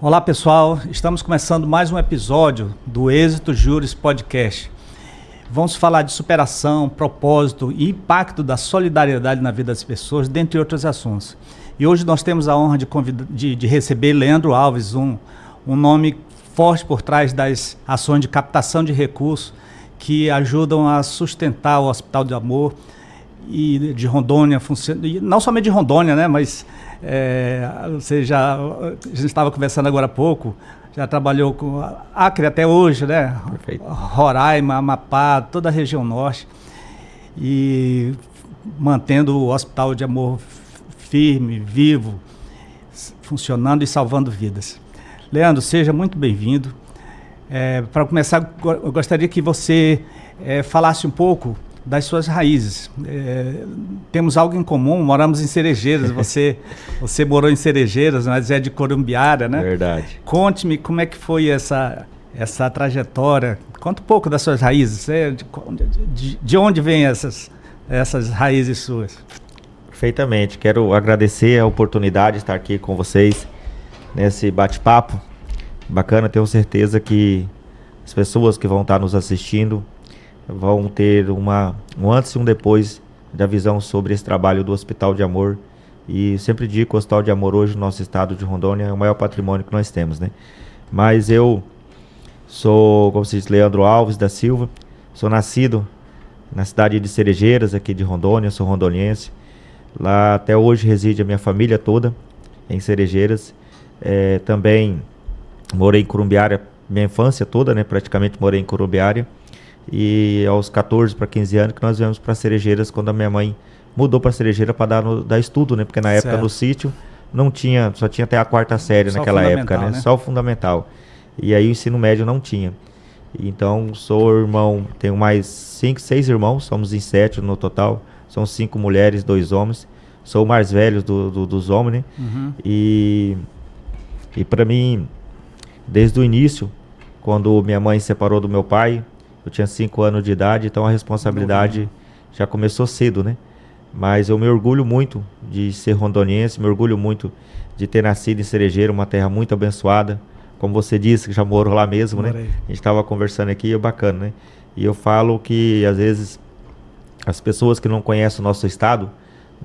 Olá pessoal, estamos começando mais um episódio do Êxito Juris Podcast. Vamos falar de superação, propósito e impacto da solidariedade na vida das pessoas, dentre outros assuntos. E hoje nós temos a honra de receber Leandro Alves, um nome forte por trás das ações de captação de recursos que ajudam a sustentar o Hospital de Amor e de Rondônia, e não somente de Rondônia, né, mas a gente estava conversando agora há pouco, já trabalhou com Acre até hoje, né? Perfeito. Roraima, Amapá, toda a região norte, e mantendo o Hospital de Amor firme, vivo, funcionando e salvando vidas. Leandro, seja muito bem-vindo. Para começar, eu gostaria que você falasse um pouco das suas raízes. Temos algo em comum, moramos em Cerejeiras, você morou em Cerejeiras, mas é de Corumbiara, né? Verdade. Conte-me como é que foi essa trajetória, conta um pouco das suas raízes, de onde vêm essas raízes suas? Perfeitamente, quero agradecer a oportunidade de estar aqui com vocês nesse bate-papo bacana. Tenho certeza que as pessoas que vão estar nos assistindo vão ter um antes e um depois da visão sobre esse trabalho do Hospital de Amor. E sempre digo que o Hospital de Amor hoje no nosso estado de Rondônia é o maior patrimônio que nós temos, né? Mas eu sou, como se diz, Leandro Alves da Silva, sou nascido na cidade de Cerejeiras, aqui de Rondônia, sou rondoniense. Lá até hoje reside a minha família toda em Cerejeiras. Também morei em Corumbiara, minha infância toda, né? Praticamente morei em Corumbiara. E aos 14 para 15 anos que nós viemos para Cerejeiras, quando a minha mãe mudou para Cerejeira para dar estudo, né? Porque na época no sítio não tinha, só tinha até a quarta série naquela época, né? Só o fundamental. E aí o ensino médio não tinha. Então sou irmão, tenho mais 6 irmãos, somos em 7 no total. São 5 mulheres, 2 homens. Sou o mais velho dos homens, né? Uhum. E para mim, desde o início, quando minha mãe se separou do meu pai, eu tinha 5 anos de idade, então a responsabilidade já começou cedo, né? Mas eu me orgulho muito de ser rondoniense, me orgulho muito de ter nascido em Cerejeira, uma terra muito abençoada. Como você disse, que já morou lá mesmo, Morei. né? A gente estava conversando aqui, é bacana, né? E eu falo que, às vezes, as pessoas que não conhecem o nosso estado,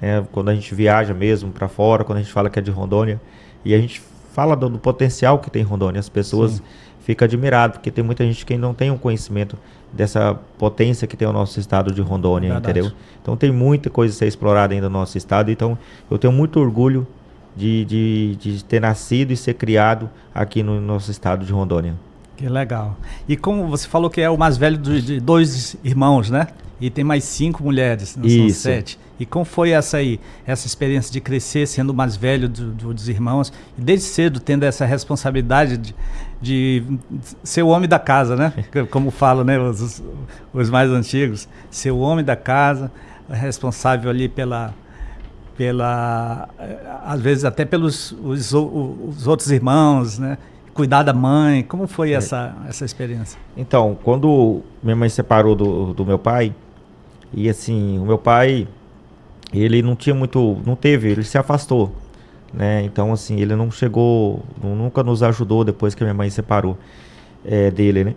né, quando a gente viaja mesmo para fora, quando a gente fala que é de Rondônia, e a gente fala do potencial que tem Rondônia, as pessoas ficam admiradas, porque tem muita gente que não tem um conhecimento dessa potência que tem o nosso estado de Rondônia, entendeu? Então tem muita coisa a ser explorada ainda no nosso estado, então eu tenho muito orgulho de ter nascido e ser criado aqui no nosso estado de Rondônia. Que legal. E como você falou que é o mais velho de 2 irmãos, né? E tem mais 5 mulheres, não são 7. E como foi essa experiência de crescer sendo o mais velho dos irmãos e desde cedo tendo essa responsabilidade de ser o homem da casa, né? Como falam, né, os mais antigos, ser o homem da casa, responsável ali às vezes até pelos os outros irmãos, né? Cuidar da mãe. Como foi essa experiência? Então, quando minha mãe separou do meu pai, e assim, o meu pai, ele ele se afastou, né? Então, assim, ele não chegou, nunca nos ajudou depois que a minha mãe separou dele, né?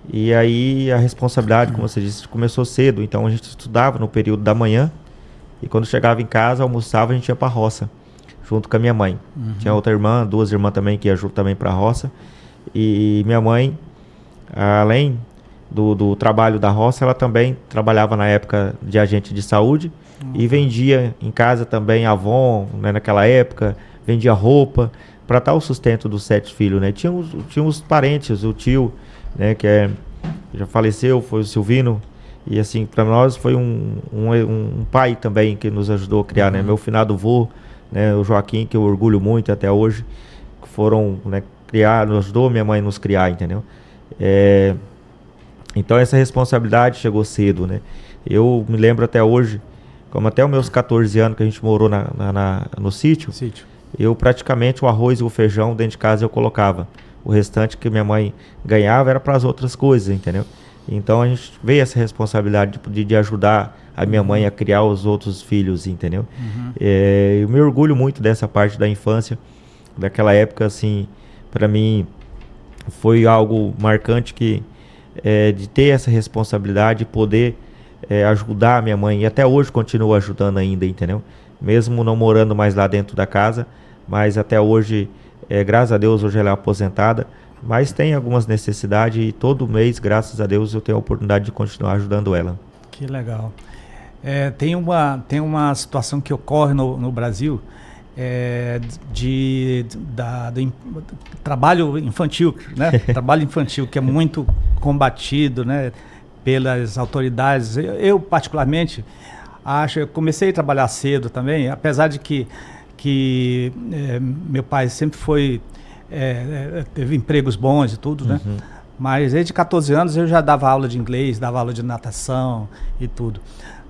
E aí a responsabilidade, como você disse, começou cedo. Então a gente estudava no período da manhã e quando chegava em casa, almoçava, a gente ia pra roça, junto com a minha mãe. Uhum. Tinha outra irmã, 2 irmãs também que iam junto também pra roça. E minha mãe, além do trabalho da roça, ela também trabalhava na época de agente de saúde e vendia em casa também Avon, né, naquela época, vendia roupa para dar o sustento dos 7 filhos, né? Tinha os parentes, o tio, né, que já faleceu, foi o Silvino, e assim, para nós foi um pai também que nos ajudou a criar, né? Meu finado vô, né, o Joaquim, que eu orgulho muito até hoje, que foram, né, criar, nos ajudou minha mãe a nos criar, entendeu? Então essa responsabilidade chegou cedo, né? Eu me lembro até hoje, como até os meus 14 anos que a gente morou no sítio, eu praticamente o arroz e o feijão dentro de casa eu colocava. O restante que minha mãe ganhava era para as outras coisas, entendeu? Então a gente veio essa responsabilidade de ajudar a minha mãe a criar os outros filhos, entendeu? Eu me orgulho muito dessa parte da infância, daquela época, assim, para mim foi algo marcante de ter essa responsabilidade, poder ajudar a minha mãe, e até hoje continuo ajudando ainda, entendeu? Mesmo não morando mais lá dentro da casa, mas até hoje, graças a Deus, hoje ela é aposentada, mas tem algumas necessidades e todo mês, graças a Deus, eu tenho a oportunidade de continuar ajudando ela. Que legal. Tem uma situação que ocorre no Brasil, do trabalho infantil, né? Trabalho infantil que é muito combatido, né, pelas autoridades. Eu particularmente eu comecei a trabalhar cedo também, apesar de que meu pai sempre teve empregos bons e tudo, né? Mas desde 14 anos eu já dava aula de inglês, dava aula de natação e tudo.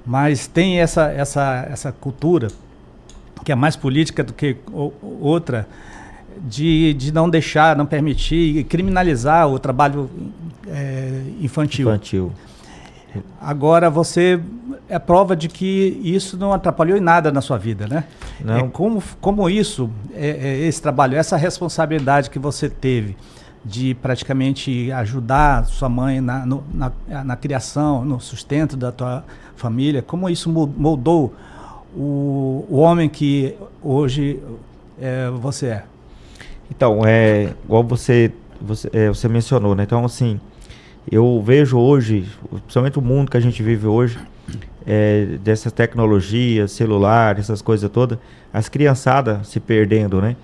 Mas tem essa cultura que é mais política do que outra, de não deixar, não permitir e criminalizar o trabalho infantil. Agora você é prova de que isso não atrapalhou em nada na sua vida, né? Não. Como isso, esse trabalho, essa responsabilidade que você teve de praticamente ajudar sua mãe na criação, no sustento da tua família, como isso moldou o homem que hoje você é? Então, igual você mencionou, né? Então, assim, eu vejo hoje, principalmente o mundo que a gente vive hoje, dessas tecnologias, celular, essas coisas todas, as criançadas se perdendo, né?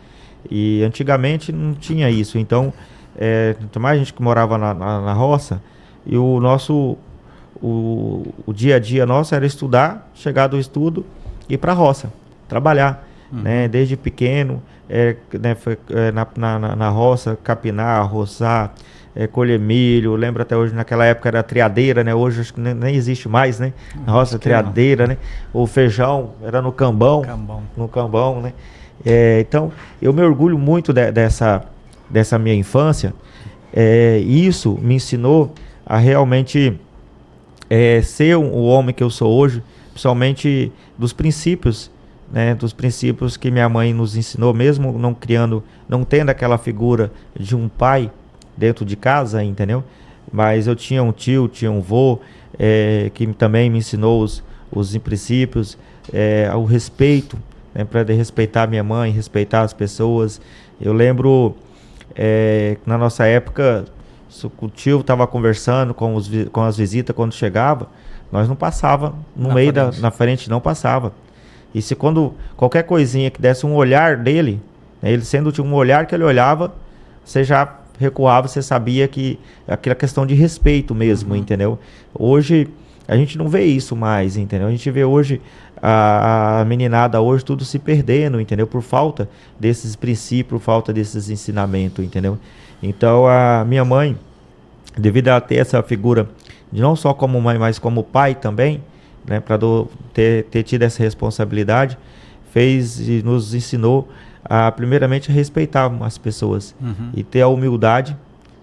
E antigamente não tinha isso. Então, mais a gente que morava na roça, e o dia a dia nosso era estudar, chegar do estudo, ir para a roça, trabalhar, né? Desde pequeno, na roça, capinar, roçar, colher milho. Lembro até hoje, naquela época era triadeira, né? Hoje acho que nem existe mais, né? Na roça, triadeira, né? O feijão era no cambão. No cambão, né? Então, eu me orgulho muito dessa minha infância. Isso me ensinou a realmente ser o homem que eu sou hoje, principalmente dos princípios, né? Dos princípios que minha mãe nos ensinou, mesmo não tendo aquela figura de um pai dentro de casa, entendeu? Mas eu tinha um tio, tinha um vô, que também me ensinou os princípios, o respeito, né? Para respeitar minha mãe, respeitar as pessoas. Eu lembro, na nossa época, o tio estava conversando com as visitas quando chegava, nós não passava no meio na frente, não passava. E se quando qualquer coisinha que desse um olhar dele, né, ele sendo um olhar que ele olhava, você já recuava, você sabia que aquela questão de respeito mesmo, entendeu? Hoje a gente não vê isso mais, entendeu? A gente vê hoje a meninada hoje tudo se perdendo, entendeu? Por falta desses princípios, por falta desses ensinamentos, entendeu? Então a minha mãe, devido a ter essa figura de não só como mãe, mas como pai também, né, para ter tido essa responsabilidade, fez e nos ensinou primeiramente a respeitar as pessoas e ter a humildade,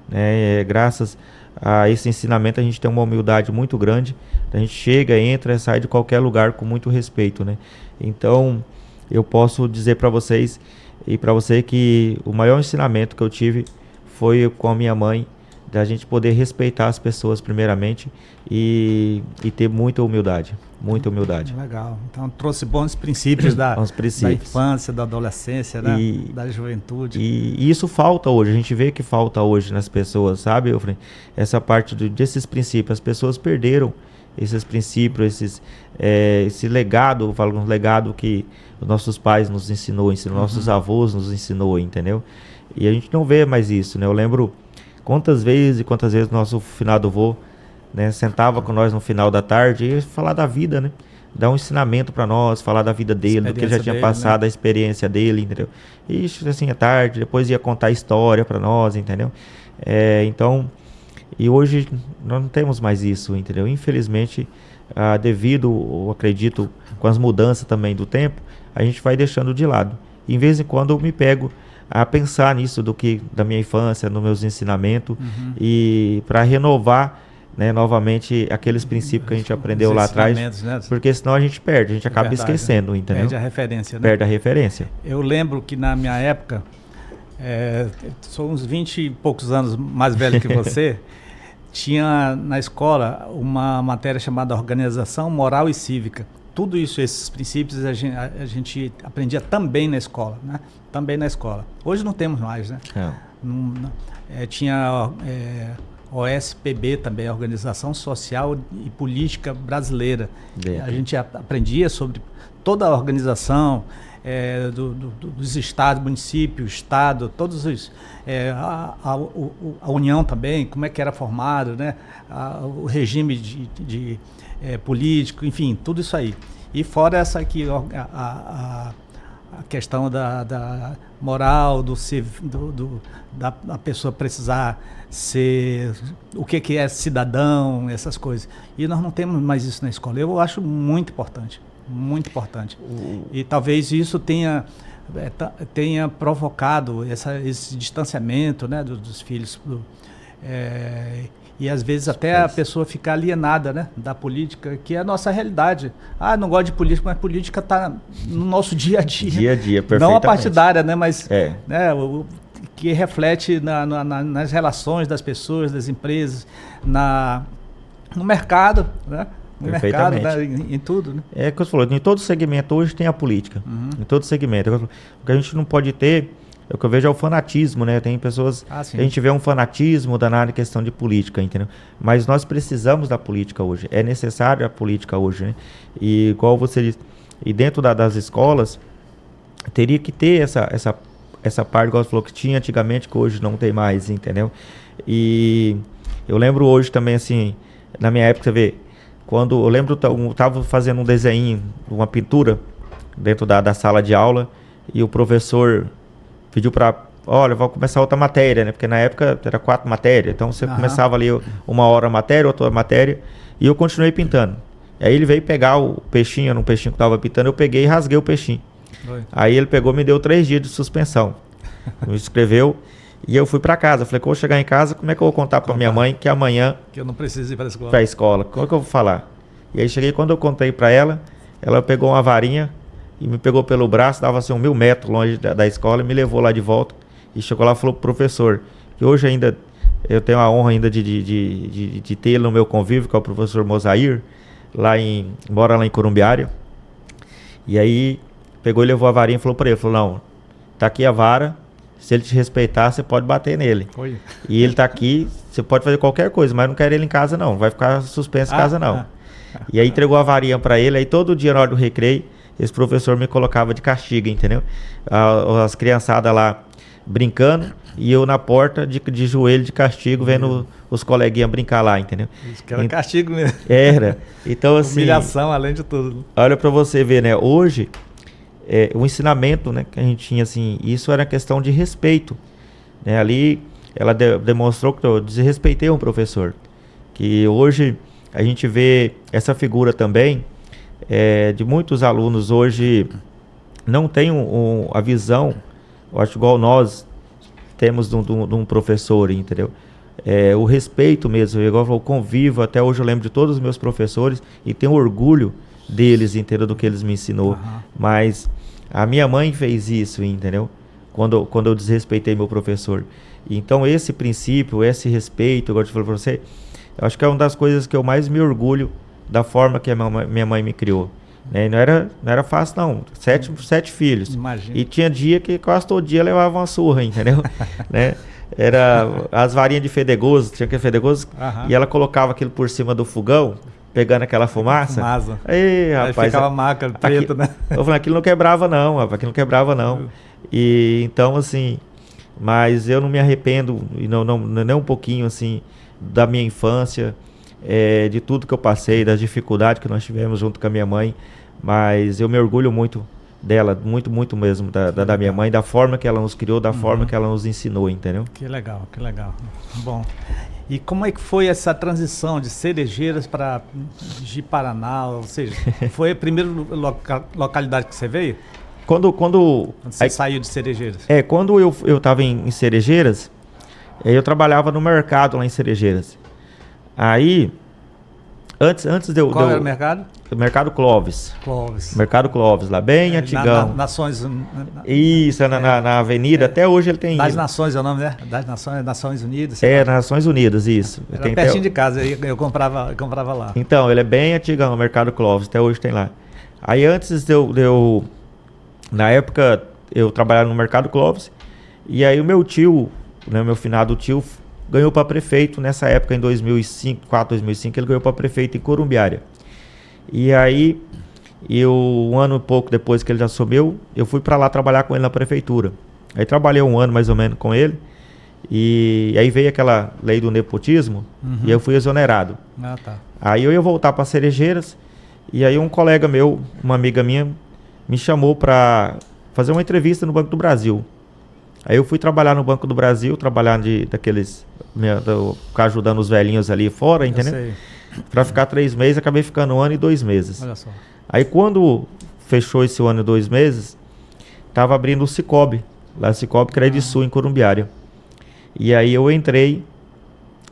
né? Graças a esse ensinamento a gente tem uma humildade muito grande, a gente chega, entra e sai de qualquer lugar com muito respeito, né? Então eu posso dizer para vocês e para você que o maior ensinamento que eu tive foi com a minha mãe, da gente poder respeitar as pessoas primeiramente e ter muita humildade. Legal. Então trouxe bons princípios da infância, da adolescência, né? Da juventude. E isso falta hoje, a gente vê que falta hoje nas pessoas, sabe, Eufraim? Essa parte desses princípios, as pessoas perderam esses princípios, esse legado, eu falo um legado que os nossos pais nos ensinou, nossos avós nos ensinou, entendeu? E a gente não vê mais isso, né? Eu lembro quantas vezes nosso finado vô, né, sentava com nós no final da tarde e falar da vida, né? Dar um ensinamento para nós, falar da vida dele, do que ele já tinha passado, né? A experiência dele, entendeu? E assim, à tarde, depois ia contar história para nós, entendeu? Então, e hoje nós não temos mais isso, entendeu? Infelizmente, devido, eu acredito, com as mudanças também do tempo, a gente vai deixando de lado. E, em vez em quando eu me pego a pensar nisso da minha infância, nos meus ensinamentos, e para renovar, né, novamente aqueles princípios que a gente aprendeu lá atrás, né? Porque senão a gente perde, a gente acaba esquecendo, entendeu? Perde a referência, né? Perde a referência. Eu lembro que na minha época, Sou uns 20 e poucos anos mais velho que você. Tinha na escola uma matéria chamada Organização Moral e Cívica. Tudo isso, esses princípios, a gente aprendia também na escola, né? Também na escola. Hoje não temos mais, né? Tinha OSPB também, Organização Social e Política Brasileira. A gente aprendia sobre toda a organização dos estados, municípios, estado, todos os... a União também, como é que era formado, né? O regime de político, enfim, tudo isso aí. E fora essa aqui, a questão da moral, da pessoa precisar ser... O que é cidadão, essas coisas. E nós não temos mais isso na escola. Eu acho muito importante. Muito importante. E talvez isso tenha provocado esse distanciamento, né, dos filhos. E às vezes até a pessoa ficar alienada, né, da política, que é a nossa realidade. Não gosto de política, mas política está no nosso dia a dia. Dia a dia, perfeitamente. Não a partidária, né, mas né, que reflete nas relações das pessoas, das empresas, no mercado, né? No mercado, né? Em tudo, né? É o que você falou, em todo segmento hoje tem a política. Em todo segmento. O que a gente não pode ter, o que eu vejo é o fanatismo, né? Tem pessoas que a gente vê um fanatismo danado em questão de política, entendeu? Mas nós precisamos da política hoje. É necessário a política hoje, né? E igual você disse, e dentro das escolas, teria que ter essa parte, igual você falou, que tinha antigamente, que hoje não tem mais, entendeu? E eu lembro hoje também, assim, na minha época, você vê, quando eu lembro, eu estava fazendo um desenho, uma pintura, dentro da sala de aula, e o professor pediu para, olha, vou começar outra matéria, né? Porque na época era 4 matérias, então você começava ali 1 hora a matéria, outra matéria, e eu continuei pintando. Aí ele veio pegar o peixinho, era um peixinho que eu estava pintando, eu peguei e rasguei o peixinho. Aí ele pegou e me deu 3 dias de suspensão. Me escreveu. E eu fui para casa. Falei que eu vou chegar em casa, como é que eu vou contar para minha mãe que amanhã... Que eu não preciso ir para a escola. Para a escola. Como é que eu vou falar? E aí cheguei, quando eu contei para ela, ela pegou uma varinha e me pegou pelo braço, dava assim 1000 metros longe da escola, e me levou lá de volta. E chegou lá e falou pro professor, que hoje ainda eu tenho a honra ainda de ter ele no meu convívio, que é o professor Mosair, mora lá em Corumbiária. E aí pegou e levou a varinha e falou para ele, não, tá aqui a vara, se ele te respeitar, você pode bater nele. Oi. E ele tá aqui, você pode fazer qualquer coisa, mas não quero ele em casa não, vai ficar suspenso em casa não. E aí entregou a varinha para ele, aí todo dia na hora do recreio, esse professor me colocava de castigo, entendeu? As criançadas lá brincando e eu na porta de joelho de castigo, vendo os coleguinhas brincar lá, entendeu? Isso que era castigo mesmo. Era. Então assim... Humilhação, além de tudo. Olha para você ver, né? Hoje... o ensinamento, né, que a gente tinha, assim, isso era questão de respeito, né? Ali ela demonstrou que eu desrespeitei um professor, que hoje a gente vê essa figura também de muitos alunos hoje não tem a visão, eu acho, igual nós temos de um professor, entendeu? O respeito mesmo, igual eu convivo, até hoje eu lembro de todos os meus professores e tenho orgulho deles, entendeu? Do que eles me ensinou. Mas a minha mãe fez isso, entendeu? Quando eu desrespeitei meu professor. Então esse princípio, esse respeito, igual eu te falei pra você, eu acho que é uma das coisas que eu mais me orgulho da forma que a minha mãe me criou. Né? Não era fácil não, 7 filhos. Imagina. E tinha dia que quase todo dia levava uma surra, entendeu? Né? Era as varinhas de fedegoso, tinha aquele fedegoso, e ela colocava aquilo por cima do fogão, pegando aquela fumaça. Aí, rapaz, aí ficava maca preta, né? Eu falei, aquilo não quebrava não, rapaz, aquilo não quebrava não. E então, assim, mas eu não me arrependo, e não nem um pouquinho, assim, da minha infância, de tudo que eu passei, das dificuldades que nós tivemos junto com a minha mãe, mas eu me orgulho muito dela, muito, muito mesmo, da minha mãe, da forma que ela nos criou, da forma que ela nos ensinou, entendeu? Que legal, que legal. Bom, e como é que foi essa transição de Cerejeiras para Ji-Paraná, ou seja, foi a primeira localidade que você veio? Quando você saiu de Cerejeiras? Quando eu estava em Cerejeiras, eu trabalhava no mercado lá em Cerejeiras. Aí, Antes de eu... Qual era o mercado? Mercado Clóvis. Clóvis. Mercado Clóvis, lá bem antigão. Nações... Isso, na avenida, até hoje ele tem... Das Nações é o nome, né? Das Nações Unidas. Nações Unidas, isso. Era tem pertinho de casa, eu comprava lá. Então, ele é bem antigão, o Mercado Clóvis, até hoje tem lá. Aí antes de eu na época, eu trabalhava no Mercado Clóvis, e aí o meu tio, né, meu finado tio, ganhou para prefeito nessa época, em 2005, ele ganhou para prefeito em Corumbiária. E aí, um ano e pouco depois que ele já assumiu, eu fui para lá trabalhar com ele na prefeitura. Aí trabalhei um ano mais ou menos com ele, e aí veio aquela lei do nepotismo, e eu fui exonerado. Tá. Aí eu ia voltar para Cerejeiras, e aí um colega meu, uma amiga minha, me chamou para fazer uma entrevista no Banco do Brasil. Aí eu fui trabalhar no Banco do Brasil, ficar ajudando os velhinhos ali fora, entendeu? Para ficar 3 meses, acabei ficando 1 ano e 2 meses. Olha só. Aí quando fechou esse 1 ano e 2 meses, tava abrindo o Cicobi, lá Cicobi Credisul em Corumbiária. E aí eu entrei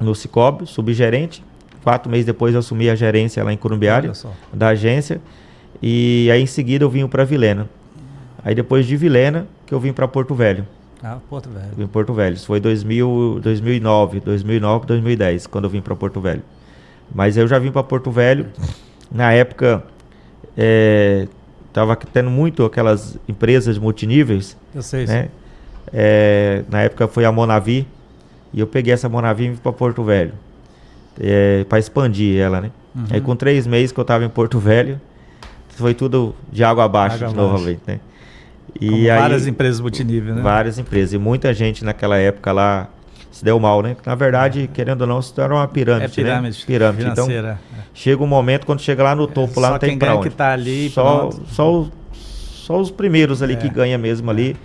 no Cicobi, subgerente. 4 meses depois eu assumi a gerência lá em Corumbiária, da agência. E aí em seguida eu vim para Vilhena. Aí depois de Vilhena que eu vim para Porto Velho. Porto Velho. Em Porto Velho. Isso foi 2009, 2010, quando eu vim para Porto Velho. Mas eu já vim para Porto Velho. Na época, tava tendo muito aquelas empresas multiníveis. Eu sei, né? Na época foi a Monavi. E eu peguei essa Monavi e vim para Porto Velho. Para expandir ela, né? Aí com 3 meses que eu estava em Porto Velho, foi tudo de água abaixo novamente, né? E aí, várias empresas multinível, né? Várias empresas. E muita gente naquela época lá se deu mal, né? Na verdade, querendo ou não, isso era uma pirâmide, pirâmide, né? Pirâmide. Então, chega um momento, quando chega lá no topo, lá não tem pra onde. Que tá ali, só os primeiros ali que ganham mesmo ali.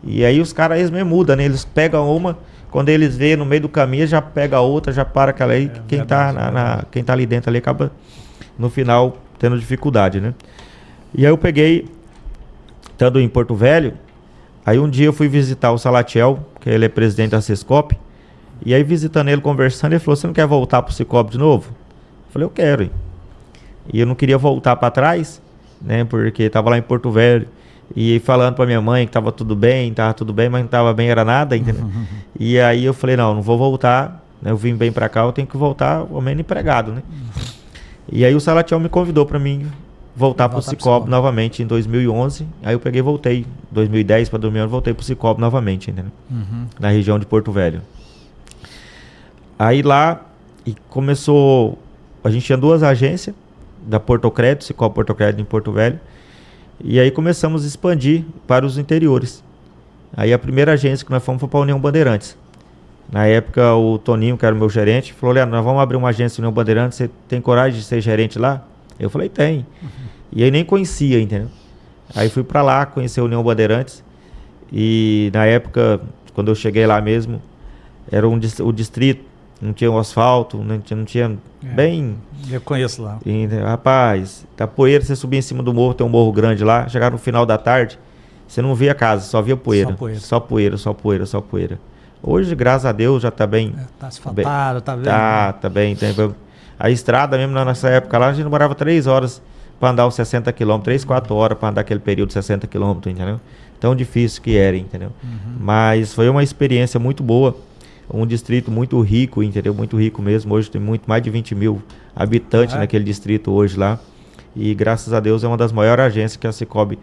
E aí os caras, eles mesmo mudam, né? Eles pegam uma, quando eles vêem no meio do caminho, já pega outra, já para aquela aí. Quem tá ali dentro ali acaba, no final, tendo dificuldade, né? E aí eu peguei... Estando em Porto Velho, aí um dia eu fui visitar o Salatiel, que ele é presidente da Sescop, e aí visitando ele, conversando, ele falou, você não quer voltar pro Cicobi de novo? Eu falei, eu quero. E eu não queria voltar para trás, né, porque estava lá em Porto Velho, e falando para minha mãe que estava tudo bem, mas não estava bem, era nada, entendeu? E aí eu falei, não vou voltar, né, eu vim bem para cá, eu tenho que voltar ao menos empregado, né? E aí o Salatiel me convidou para mim voltar para o Cicobi novamente em 2011. Aí eu peguei e voltei. 2010 para 2011 voltei para o Cicobi novamente, entendeu? Na região de Porto Velho. Aí lá começou... A gente tinha 2 agências, da Portocrédito, Cicobi Portocrédito em Porto Velho. E aí começamos a expandir para os interiores. Aí a primeira agência que nós fomos foi para a União Bandeirantes. Na época o Toninho, que era o meu gerente, falou, Leandro, nós vamos abrir uma agência União Bandeirantes, você tem coragem de ser gerente lá? Eu falei, tem. E aí nem conhecia, entendeu? Aí fui pra lá, conhecer a União Bandeirantes. E na época, quando eu cheguei lá mesmo, era o distrito, não tinha o asfalto, não tinha bem... Eu conheço lá. E, rapaz, da poeira, você subia em cima do morro, tem um morro grande lá, chegar no final da tarde, você não via casa, só via poeira. Só poeira. Hoje, graças a Deus, já tá bem... Tá asfaltado, tá bem. Tá bem. A estrada mesmo, nessa época lá, a gente demorava 3 horas para andar os 60 km, 3, 4 horas para andar aquele período de 60 km, entendeu? Tão difícil que era, entendeu? Mas foi uma experiência muito boa, um distrito muito rico, entendeu? Muito rico mesmo. Hoje tem mais de 20 mil habitantes naquele distrito hoje lá. E graças a Deus é uma das maiores agências que a Cicobi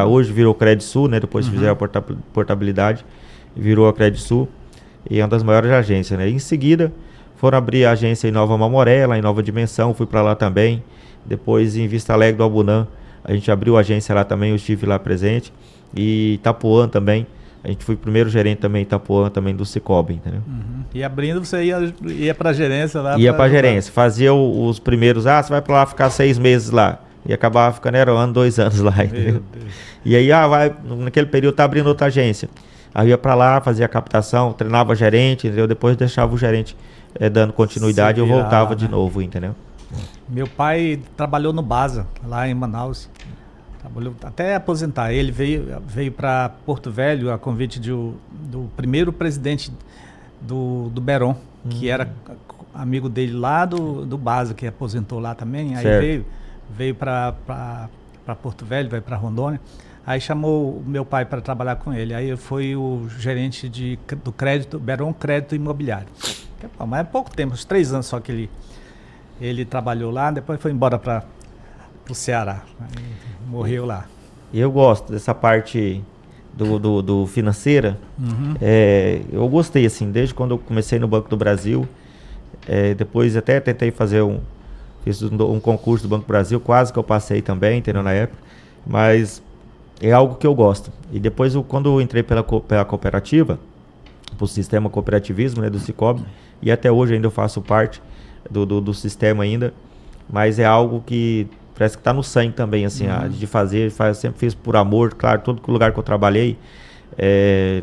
hoje virou Credisul, né? Depois fizeram a portabilidade, virou a Credisul. E é uma das maiores agências, né? Em seguida, foram abrir a agência em Nova Mamoré, lá em Nova Dimensão, fui para lá também. Depois em Vista Alegre do Abunã, a gente abriu a agência lá também, eu estive lá presente. E Itapuã também, a gente foi o primeiro gerente também em Itapuã, também do Cicobi, entendeu? E abrindo, você ia para a gerência lá? Ia para a gerência, fazia os primeiros, você vai para lá ficar 6 meses lá. E acabava ficando, era 1 ano, 2 anos lá, entendeu? E aí, naquele período tá abrindo outra agência. Aí eu ia para lá, fazia a captação, treinava gerente, entendeu? Depois deixava o gerente dando continuidade, eu voltava de novo, entendeu? Meu pai trabalhou no Basa, lá em Manaus. Trabalhou até aposentar. Ele veio para Porto Velho a convite do primeiro presidente do Beron, que era amigo dele lá do base, que aposentou lá também. Aí Certo. veio para Porto Velho, veio para Rondônia. Aí chamou o meu pai para trabalhar com ele. Aí eu fui o gerente do crédito, Beron Crédito Imobiliário. Mas é pouco tempo, uns 3 anos só que ele trabalhou lá, depois foi embora para o Ceará. Aí morreu lá. Eu gosto dessa parte do financeira. Eu gostei, assim, desde quando eu comecei no Banco do Brasil. Depois até tentei fiz um concurso do Banco do Brasil, quase que eu passei também, entendeu, na época. Mas é algo que eu gosto. E depois, quando eu entrei pela cooperativa, pro sistema cooperativismo, né, do Cicobi, e até hoje ainda eu faço parte do sistema ainda, mas é algo que parece que está no sangue também, assim, de fazer, eu sempre fiz por amor, claro, todo lugar que eu trabalhei,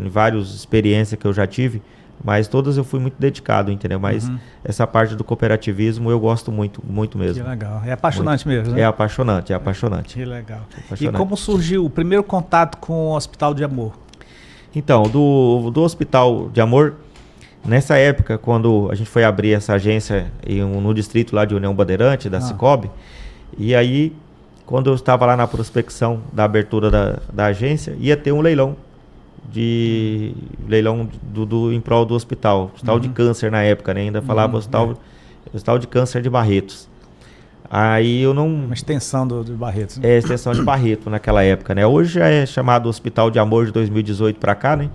em várias experiências que eu já tive, mas todas eu fui muito dedicado, entendeu? Mas essa parte do cooperativismo eu gosto muito, muito mesmo. Que legal. É apaixonante muito. Mesmo, né? É apaixonante, é apaixonante. Que legal. Apaixonante. E como surgiu o primeiro contato com o Hospital de Amor? Então, do Hospital de Amor, nessa época, quando a gente foi abrir essa agência no distrito lá de União Bandeirante, da Cicobi, e aí, quando eu estava lá na prospecção da abertura da agência, ia ter um leilão em prol do hospital de câncer na época, né? Ainda falava hospital de câncer de Barretos. Aí eu não... Uma extensão de Barretos. Né? Extensão de Barreto naquela época, né? Hoje já é chamado Hospital de Amor de 2018 para cá, né?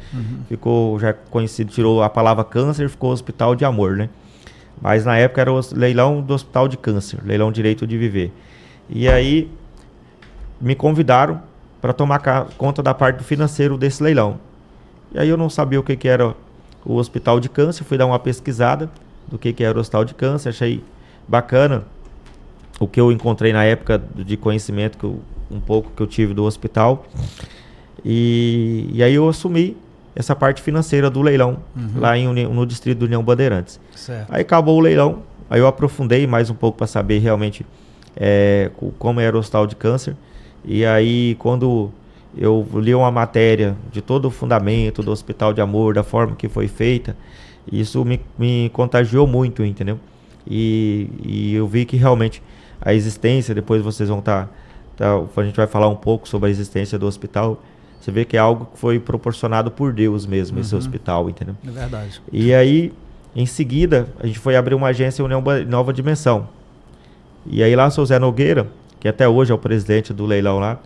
Ficou já conhecido, tirou a palavra câncer, ficou Hospital de Amor, né? Mas na época era o leilão do Hospital de Câncer, leilão Direito de Viver. E aí me convidaram para tomar conta da parte do financeiro desse leilão. E aí eu não sabia o que era o Hospital de Câncer, fui dar uma pesquisada do que era o Hospital de Câncer, achei bacana o que eu encontrei na época de conhecimento, um pouco que eu tive do hospital. E aí eu assumi essa parte financeira do leilão, lá no distrito do União Bandeirantes. Certo. Aí acabou o leilão, aí eu aprofundei mais um pouco para saber realmente como era o Hospital de Câncer. E aí quando eu li uma matéria de todo o fundamento do Hospital de Amor, da forma que foi feita, isso me contagiou muito, entendeu? E eu vi que realmente a existência, depois vocês vão a gente vai falar um pouco sobre a existência do hospital, você vê que é algo que foi proporcionado por Deus mesmo, esse hospital, entendeu? É verdade. E aí, em seguida, a gente foi abrir uma agência União Nova Dimensão. E aí lá, o seu Zé Nogueira, que até hoje é o presidente do leilão lá,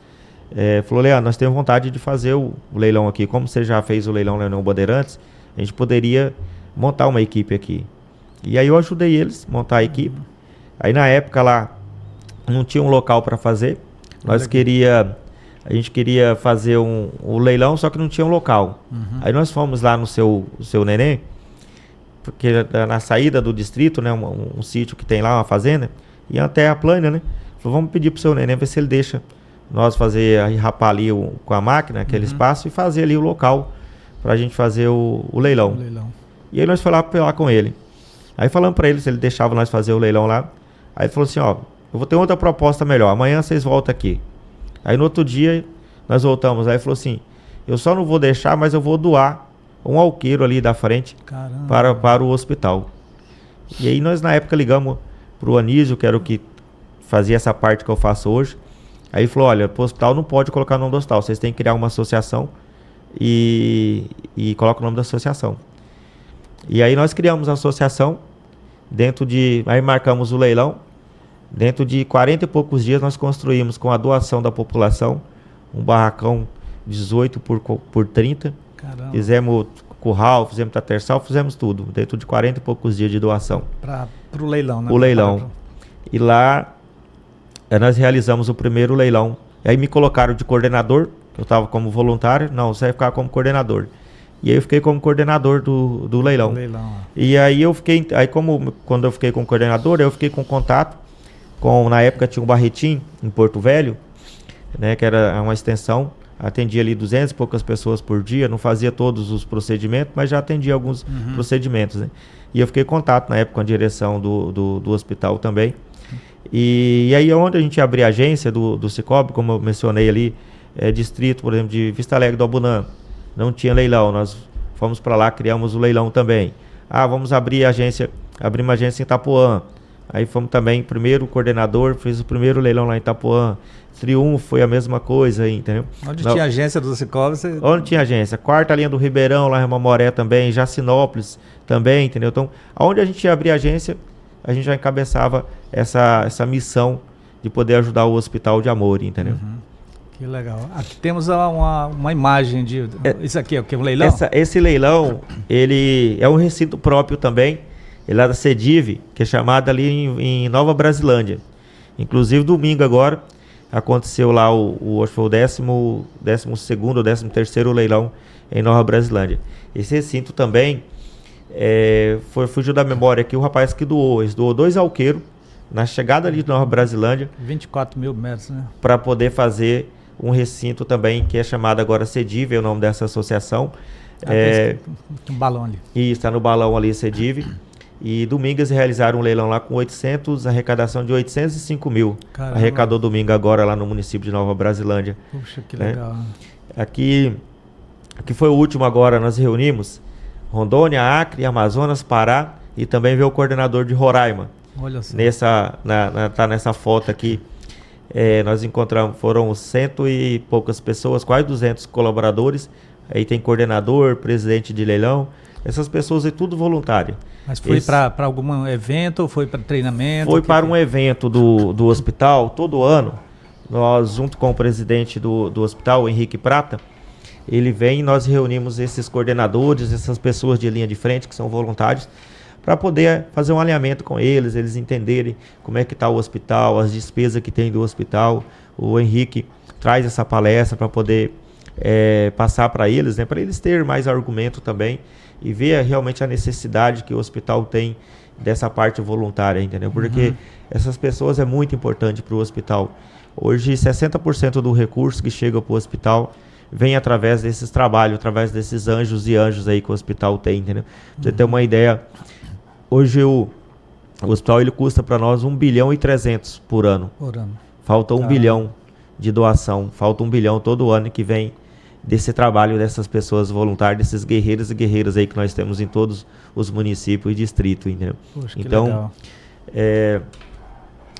falou: Leandro, nós temos vontade de fazer o leilão aqui. Como você já fez o leilão na União Bandeirantes, a gente poderia montar uma equipe aqui. E aí eu ajudei eles a montar a equipe. Aí na época lá, não tinha um local para fazer. A gente queria fazer um leilão, só que não tinha um local. Aí nós fomos lá no seu Neném, porque na saída do distrito, né, um sítio que tem lá, uma fazenda, e até a plana, né? Falou: vamos pedir pro seu Neném ver se ele deixa nós rapar ali com a máquina, aquele espaço, e fazer ali o local pra gente fazer o leilão. E aí nós fomos lá com ele. Aí falamos pra ele se ele deixava nós fazer o leilão lá. Aí ele falou assim: ó, eu vou ter outra proposta melhor, amanhã vocês voltam aqui. Aí no outro dia nós voltamos, aí ele falou assim: eu só não vou deixar, mas eu vou doar um alqueiro ali da frente para o hospital. E aí nós na época ligamos pro Anísio, que era o que fazia essa parte que eu faço hoje. Aí ele falou: olha, pro hospital não pode colocar o nome do hospital, vocês têm que criar uma associação e coloca o nome da associação. E aí nós criamos a associação, aí marcamos o leilão. Dentro de 40 e poucos dias nós construímos, com a doação da população, um barracão 18 por 30. Caramba. Fizemos curral, fizemos tatersal, fizemos tudo. Dentro de 40 e poucos dias de doação. Pro leilão, né? O leilão. E lá nós realizamos o primeiro leilão. E aí me colocaram de coordenador, eu estava como voluntário. Não, você vai ficar como coordenador. E aí eu fiquei como coordenador do leilão. E aí quando eu fiquei como coordenador, eu fiquei com contato na época tinha um Barretim em Porto Velho, né, que era uma extensão, atendia ali 200 e poucas pessoas por dia, não fazia todos os procedimentos, mas já atendia alguns procedimentos, né? E eu fiquei em contato na época com a direção do hospital também. E aí onde a gente abriu a agência do Cicobi, como eu mencionei ali, distrito, por exemplo, de Vista Alegre do Abunã, não tinha leilão, nós fomos para lá, criamos o leilão também. vamos abrir uma agência em Itapuã. Aí fomos também, primeiro coordenador, fez o primeiro leilão lá em Itapuã. Triunfo foi a mesma coisa aí, entendeu? Onde tinha agência do Cicobi, Onde tinha agência. Quarta linha do Ribeirão, lá em Mamoré também, Jacinópolis também, entendeu? Então, aonde a gente ia abrir agência, a gente já encabeçava essa missão de poder ajudar o Hospital de Amor, entendeu? Que legal. Aqui temos uma imagem de... Isso aqui é o que? Um leilão? Esse leilão, ele é um recinto próprio também. Ele é da Cedive, que é chamada ali em Nova Brasilândia. Inclusive, domingo agora, aconteceu lá acho que foi o 12º ou 13º leilão em Nova Brasilândia. Esse recinto também, fugiu da memória aqui, o rapaz que doou. Ele doou 2 alqueiros na chegada ali de Nova Brasilândia. 24 mil metros, né? Para poder fazer um recinto também, que é chamado agora Cedive, é o nome dessa associação. Um balão ali. E está no balão ali, Cedive. E domingo eles realizaram um leilão lá com arrecadação de 805 mil. Caramba. Arrecadou domingo agora lá no município de Nova Brasilândia. Puxa, que legal. Aqui foi o último agora, nós reunimos Rondônia, Acre, Amazonas, Pará e também veio o coordenador de Roraima. Olha só. Tá nessa foto aqui. Nós encontramos, foram 100 e poucas pessoas, quase 200 colaboradores. Aí tem coordenador, presidente de leilão. Essas pessoas é tudo voluntário. Mas foi para algum evento ou foi para treinamento? Foi para um evento do hospital, todo ano. Nós, junto com o presidente do hospital, o Henrique Prata, ele vem e nós reunimos esses coordenadores, essas pessoas de linha de frente, que são voluntários, para poder fazer um alinhamento com eles entenderem como é que está o hospital, as despesas que tem do hospital. O Henrique traz essa palestra para poder passar para eles, né, para eles terem mais argumento também e ver realmente a necessidade que o hospital tem dessa parte voluntária, entendeu? Porque essas pessoas é muito importante para o hospital. Hoje, 60% do recurso que chega para o hospital vem através desses trabalhos, através desses anjos e anjos aí que o hospital tem, entendeu? Pra você ter uma ideia, hoje o hospital ele custa para nós 1 bilhão e 300 por ano. Falta 1 bilhão de doação, falta 1 bilhão todo ano que vem desse trabalho dessas pessoas voluntárias, desses guerreiros e guerreiras aí que nós temos em todos os municípios e distritos, entendeu? Poxa, então,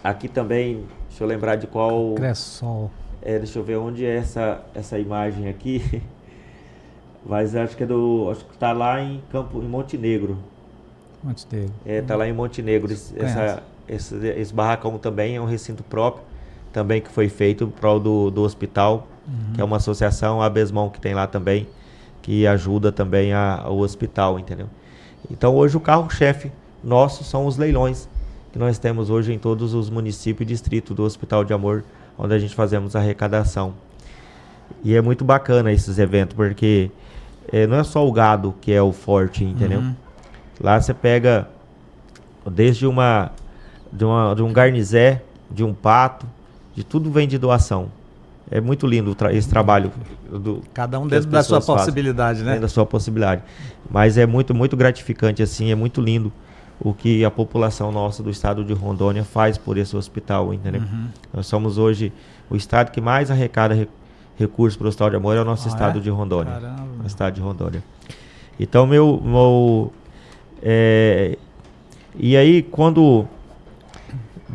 aqui também, deixa eu lembrar de qual... Cressol. Deixa eu ver onde é essa imagem aqui, mas acho que acho que tá lá em Montenegro. Montenegro. Tá lá em Montenegro. Esse barracão também é um recinto próprio, também que foi feito em prol do hospital, que é uma associação, a Besmão, que tem lá também, que ajuda também o hospital, entendeu? Então hoje o carro-chefe nosso são os leilões que nós temos hoje em todos os municípios e distritos do Hospital de Amor, onde a gente fazemos a arrecadação. E é muito bacana esses eventos, porque não é só o gado que é o forte, entendeu? Lá você pega desde de um garnizé, de um pato, de tudo vem de doação. É muito lindo esse trabalho. Cada um dentro da sua possibilidade, né? Dentro da sua possibilidade. Mas é muito, muito gratificante, assim, é muito lindo o que a população nossa do estado de Rondônia faz por esse hospital, entendeu? Nós somos hoje o estado que mais arrecada recursos para o Hospital de Amor, é o nosso estado de Rondônia. Caramba. O estado de Rondônia. Então, e aí, quando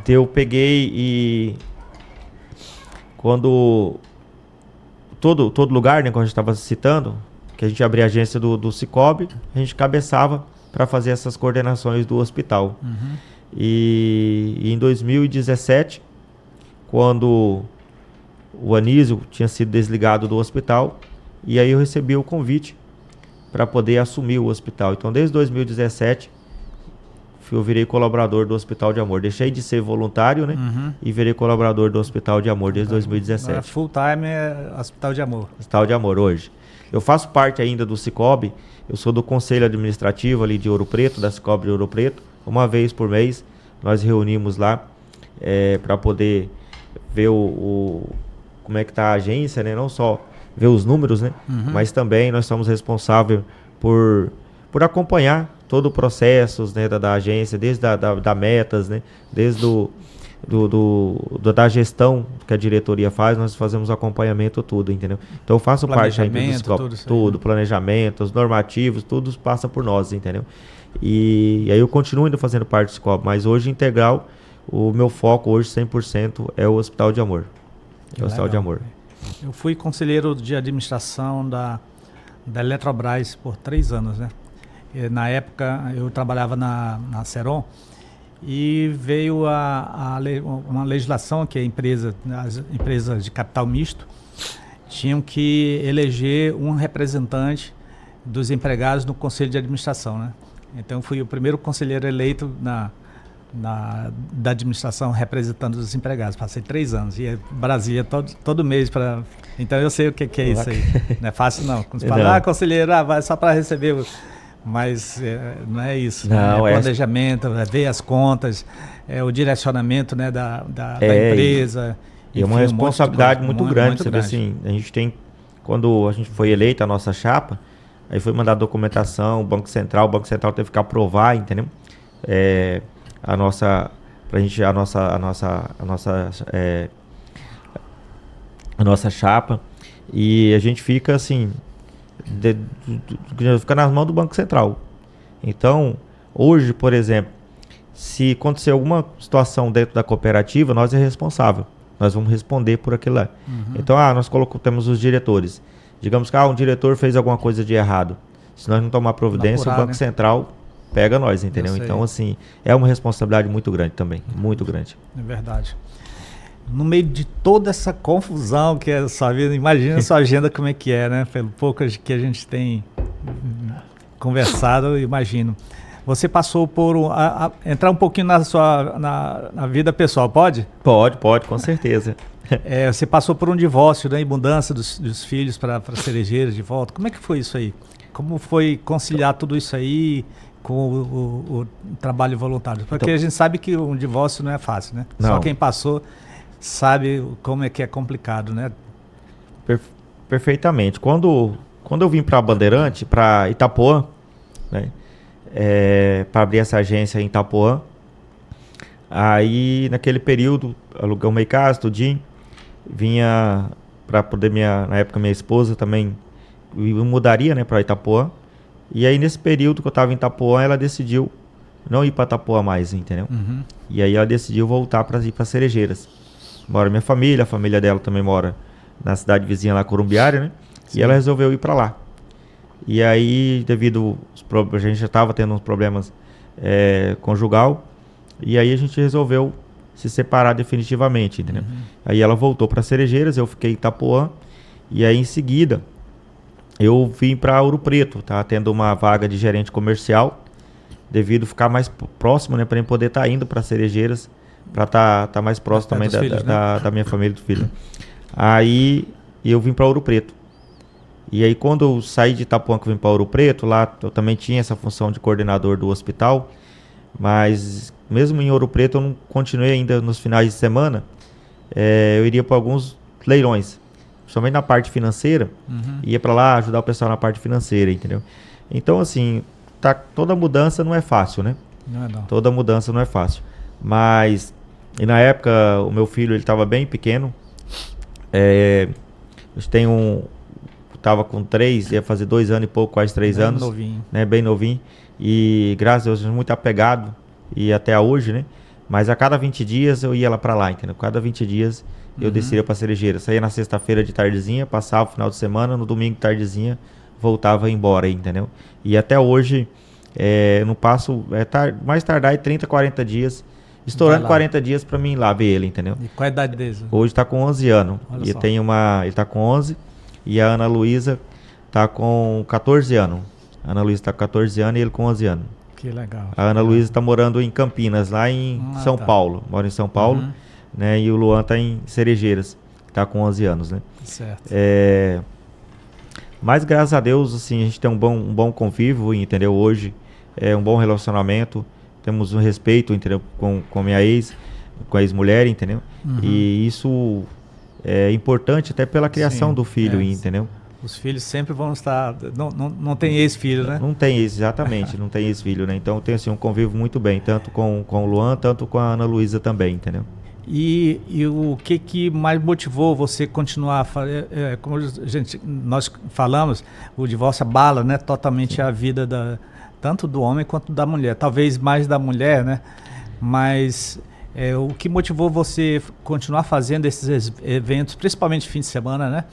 eu peguei e... Quando todo lugar, né, quando a gente estava citando, que a gente abria a agência do Cicobi, a gente cabeçava para fazer essas coordenações do hospital. E em 2017, quando o Anísio tinha sido desligado do hospital, e aí eu recebi o convite para poder assumir o hospital. Então, desde 2017, eu virei colaborador do Hospital de Amor. Deixei de ser voluntário, né? E virei colaborador do Hospital de Amor desde 2017. Full time é Hospital de Amor. Hospital de Amor hoje. Eu faço parte ainda do Cicobi. Eu sou do Conselho Administrativo ali de Ouro Preto, da Cicobi de Ouro Preto. Uma vez por mês nós reunimos lá para poder ver como é que está a agência, né? Não só ver os números, né? Mas também nós somos responsáveis por acompanhar todo o processo, né, da agência, desde da metas, né, desde da gestão que a diretoria faz, nós fazemos acompanhamento tudo, entendeu? Então eu faço parte ainda tudo, planejamento, os normativos, tudo passa por nós, entendeu? E aí eu continuo ainda fazendo parte do Cicobi, mas hoje integral, o meu foco hoje 100% é o Hospital de Amor. É o Hospital de Amor. Eu fui conselheiro de administração da Eletrobras por 3 anos, né? E, na época eu trabalhava na Ceron e veio uma legislação que as empresas de capital misto tinham que eleger um representante dos empregados no conselho de administração, né? Então fui o primeiro conselheiro eleito da administração representando os empregados. Passei 3 anos. E Brasília todo mês para. Então eu sei o que é isso aí. Não é fácil não. Quando você fala, conselheiro, vai só para receber. Mas não é isso. Não, é planejamento, ver as contas, o direcionamento, né, da empresa. E é uma responsabilidade muito grande. Você vê assim, a gente tem. Quando a gente foi eleita a nossa chapa, aí foi mandar documentação, o Banco Central teve que ficar aprovar, entendeu? A nossa chapa, e a gente fica assim, fica nas mãos do Banco Central. Então, hoje, por exemplo, se acontecer alguma situação dentro da cooperativa, nós é responsável, nós vamos responder por aquilo lá. Então, nós temos os diretores. Digamos que um diretor fez alguma coisa de errado. Se nós não tomar providência, o Banco Central pega nós, entendeu? Então, assim, é uma responsabilidade muito grande também, muito grande. É verdade. No meio de toda essa confusão que é a sua vida, imagina a sua agenda como é que é, né? Pelo pouco que a gente tem conversado, eu imagino. Você passou por entrar um pouquinho na vida pessoal, pode? Pode, com certeza. Você passou por um divórcio, né? E mudança dos filhos para Cerejeiras de volta. Como é que foi isso aí? Como foi conciliar tudo isso aí com o trabalho voluntário? Porque então, a gente sabe que um divórcio não é fácil, né? Não. Só quem passou sabe como é que é complicado, né? Perfeitamente. Quando eu vim para Bandeirante, para Itapuã, né? Para abrir essa agência em Itapuã, aí naquele período aluguei meio casa, tudinho, vinha para poder na época minha esposa também mudaria, né, para Itapuã. E aí nesse período que eu estava em Itapuã, ela decidiu não ir para Itapuã mais, entendeu? E aí ela decidiu voltar para ir para Cerejeiras. Mora minha família, a família dela também mora na cidade vizinha lá, Corumbiária, né? Sim. E ela resolveu ir para lá. E aí, devido a gente já estava tendo uns problemas conjugal, e aí a gente resolveu se separar definitivamente, entendeu? Aí ela voltou para Cerejeiras, eu fiquei em Itapuã, e aí em seguida eu vim para Ouro Preto, tá tendo uma vaga de gerente comercial, devido a ficar mais próximo, né, para eu poder estar indo para Cerejeiras, para estar mais próximo também da minha família do filho. Aí eu vim para Ouro Preto. E aí quando eu saí de Itapuã que eu vim para Ouro Preto, lá eu também tinha essa função de coordenador do hospital, mas mesmo em Ouro Preto eu não continuei ainda nos finais de semana, eu iria para alguns leilões, principalmente na parte financeira, ia para lá ajudar o pessoal na parte financeira, entendeu? Então assim, toda mudança não é fácil, né? Não. Toda mudança não é fácil. Mas, e na época o meu filho ele estava bem pequeno, estava com 3, ia fazer 2 anos e pouco, quase 3 anos. Novinho. Né, bem novinho. E graças a Deus, muito apegado, e até hoje, né? Mas a cada 20 dias eu ia lá para lá, entendeu? Cada 20 dias eu descia para Cerejeira. Saía na sexta-feira de tardezinha, passava o final de semana, no domingo de tardezinha, voltava embora, entendeu? E até hoje, eu não passo, mais tardar é 30, 40 dias, estourando 40 dias para mim ir lá ver ele, entendeu? E qual a idade dele? Hoje tá com 11 anos. Olha só. Ele tá com 11 e a Ana Luísa tá com 14 anos. A Ana Luísa tá com 14 anos e ele com 11 anos. Que legal. A Ana Luísa tá morando em Campinas, lá em São Paulo. Mora em São Paulo, né? E o Luan tá em Cerejeiras, tá com 11 anos, né? Certo. Mas graças a Deus, assim, a gente tem um bom convívio, entendeu? Hoje é um bom relacionamento. Temos um respeito, entendeu? Com a minha com a ex-mulher, entendeu? E isso é importante até pela criação do filho, entendeu? Os filhos sempre vão estar... Não tem ex-filho, né? Não tem exatamente, não tem ex-filho, né? Então tem assim, um convívio muito bem, tanto com o Luan, tanto com a Ana Luísa também, entendeu? E o que mais motivou você continuar a fazer? Como nós falamos, o divórcio abala, né, totalmente a vida tanto do homem quanto da mulher. Talvez mais da mulher, né? Mas o que motivou você continuar fazendo esses eventos, principalmente fim de semana, né?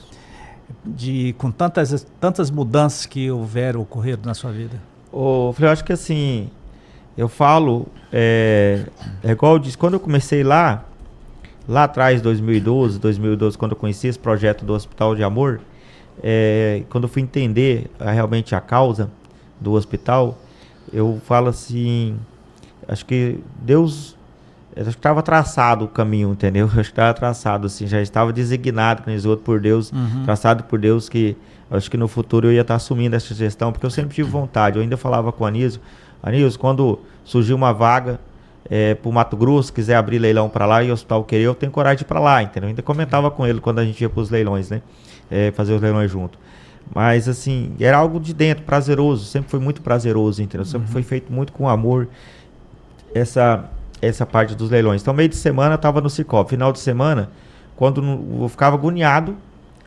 Com tantas mudanças que ocorreram na sua vida? Eu acho que assim, eu falo, igual eu disse, quando eu comecei lá atrás, 2012, quando eu conheci esse projeto do Hospital de Amor, quando eu fui entender realmente a causa do hospital, eu falo assim, acho que Deus, estava traçado o caminho, entendeu? Acho que estava traçado, assim, já estava designado por Deus, traçado por Deus, que acho que no futuro eu ia estar assumindo essa gestão, porque eu sempre tive vontade. Eu ainda falava com o Anísio, quando surgiu uma vaga para o Mato Grosso, quiser abrir leilão para lá e o hospital querer, eu tenho coragem de ir para lá, entendeu? Eu ainda comentava com ele quando a gente ia para os leilões, né? Fazer os leilões junto. Mas assim, era algo de dentro, prazeroso, sempre foi muito prazeroso, entendeu? Sempre foi feito muito com amor essa parte dos leilões. Então, meio de semana eu estava no Cicobi. Final de semana, quando eu ficava agoniado,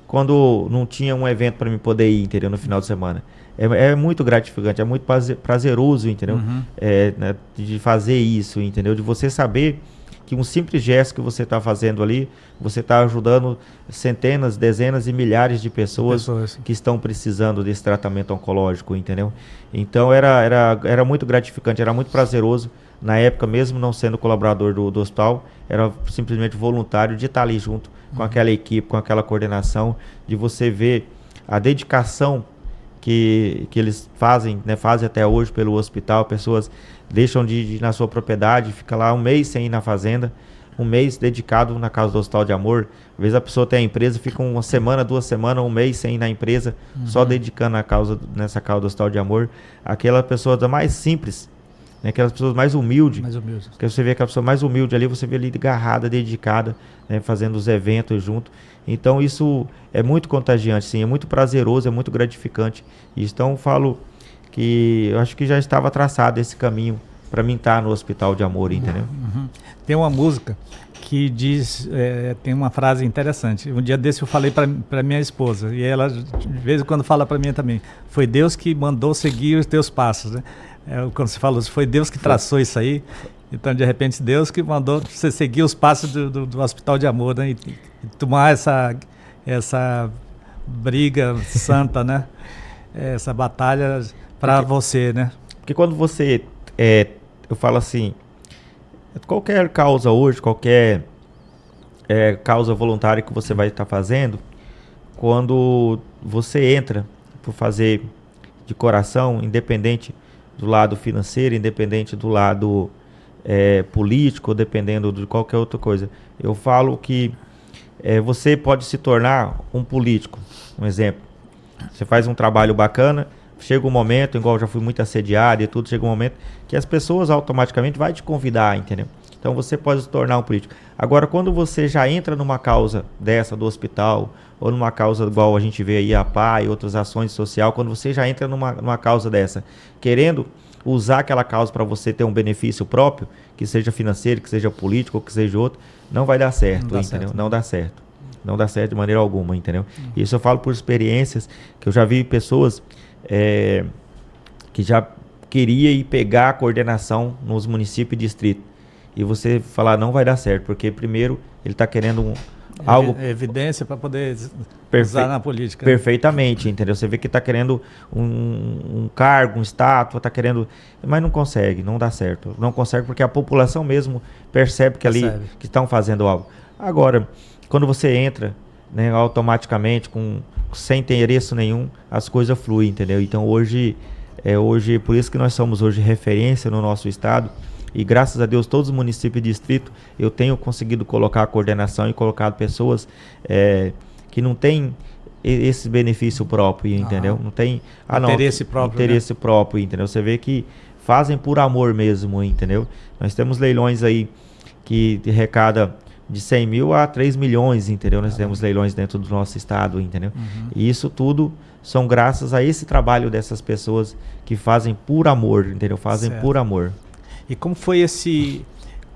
quando não tinha um evento para mim poder ir, entendeu? No final de semana. É muito gratificante, é muito prazeroso, entendeu? Né, de fazer isso, entendeu? De você saber que um simples gesto que você está fazendo ali, você está ajudando centenas, dezenas e milhares de pessoas que estão precisando desse tratamento oncológico, entendeu? Então era muito gratificante, era muito prazeroso. Na época, mesmo não sendo colaborador do hospital, era simplesmente voluntário de estar ali junto com aquela equipe, com aquela coordenação, de você ver a dedicação que eles fazem, né, fazem até hoje pelo hospital. Pessoas deixam de ir na sua propriedade, fica lá um mês sem ir na fazenda, um mês dedicado na causa do Hospital de Amor. Às vezes a pessoa tem a empresa, fica uma semana, 2 semanas, um mês sem ir na empresa, só dedicando nessa causa do Hospital de Amor. Aquela pessoa mais simples, né, aquelas pessoas mais humildes. Porque você vê aquela pessoa mais humilde ali, você vê ali agarrada, dedicada, né, fazendo os eventos junto. Então isso é muito contagiante, sim, é muito prazeroso, é muito gratificante. Então eu falo que eu acho que já estava traçado esse caminho para mim estar no Hospital de Amor, entendeu? Tem uma música que diz, tem uma frase interessante. Um dia desse eu falei para minha esposa, e ela de vez em quando fala para mim também, foi Deus que mandou seguir os teus passos, né? Quando você falou, foi Deus que traçou isso aí, então de repente Deus que mandou você seguir os passos do Hospital de Amor, né? E tomar essa briga santa, né? Essa batalha para você, né? Porque quando você, eu falo assim, qualquer causa hoje, qualquer causa voluntária que você vai estar fazendo, quando você entra por fazer de coração, independente do lado financeiro, independente do lado político, dependendo de qualquer outra coisa, eu falo que você pode se tornar um político. Um exemplo, você faz um trabalho bacana, chega um momento, igual eu já fui muito assediado e tudo, chega um momento que as pessoas automaticamente vão te convidar, entendeu? Então você pode se tornar um político. Agora, quando você já entra numa causa dessa do hospital, ou numa causa igual a gente vê aí a PA e outras ações sociais, quando você já entra numa causa dessa, querendo usar aquela causa para você ter um benefício próprio, que seja financeiro, que seja político, ou que seja outro, não vai dar certo, entendeu? Não dá certo. Não dá certo de maneira alguma, entendeu? Isso eu falo por experiências, que eu já vi pessoas que já queria ir pegar a coordenação nos municípios e distritos. E você falar, não vai dar certo, porque primeiro ele está querendo algo... Evidência para poder usar na política. Perfeitamente, entendeu? Você vê que está querendo um cargo, um status, está querendo... Mas não consegue, não dá certo. Não consegue porque a população mesmo percebe que ali que estão fazendo algo. Agora, quando você entra, né, automaticamente, sem interesse nenhum, as coisas fluem, entendeu? Então hoje, por isso que nós somos hoje referência no nosso estado, e graças a Deus todos os municípios e distritos eu tenho conseguido colocar a coordenação e colocado pessoas que não têm esse benefício próprio, entendeu? Não tem interesse próprio, entendeu? Você vê que fazem por amor mesmo, entendeu? Nós temos leilões aí que arrecada de 100 mil a 3 milhões, entendeu? Nós temos leilões dentro do nosso estado, entendeu? E isso tudo são graças a esse trabalho dessas pessoas que fazem por amor, entendeu? Fazem por amor. E como foi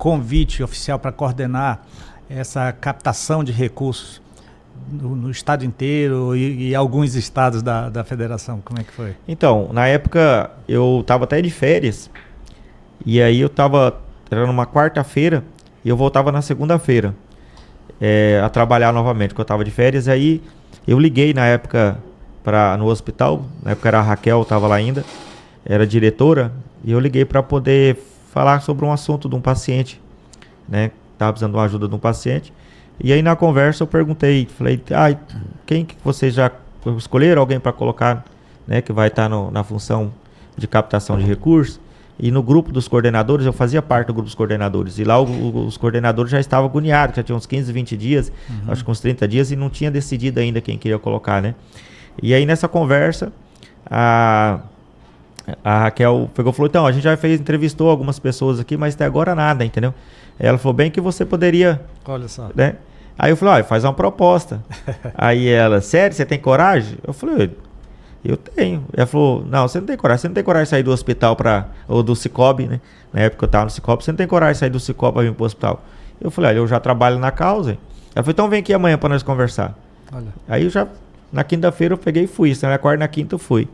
convite oficial para coordenar essa captação de recursos no estado inteiro e alguns estados da federação? Como é que foi? Então, na época eu estava até de férias, e aí era numa quarta-feira, e eu voltava na segunda-feira a trabalhar novamente, porque eu estava de férias. Aí eu liguei na época no hospital, na época era a Raquel, estava lá ainda, era diretora, e eu liguei para poder falar sobre um assunto de um paciente, né? Estava precisando de uma ajuda de um paciente. E aí na conversa eu perguntei, falei, quem que vocês já escolheram alguém para colocar, né, que vai estar na função de captação de recursos? E no grupo dos coordenadores, eu fazia parte do grupo dos coordenadores, e lá os coordenadores já estavam agoniados, já tinham uns 15, 20 dias, acho que uns 30 dias, e não tinha decidido ainda quem queria colocar, né? E aí nessa conversa, a Raquel pegou e falou, então, a gente já entrevistou algumas pessoas aqui, mas até agora nada, entendeu? Ela falou, bem que você poderia... Olha só. Né? Aí eu falei, faz uma proposta. Aí ela, sério, você tem coragem? Eu falei, eu tenho. Ela falou, não, você não tem coragem de sair do hospital ou do Cicobi, né? Na época eu estava no Cicobi, você não tem coragem de sair do Cicobi para vir para o hospital. Eu falei, olha, eu já trabalho na causa. Ela falou, então vem aqui amanhã para nós conversar. Olha. Aí na quinta-feira eu peguei e fui, na quarta, na quinta eu fui.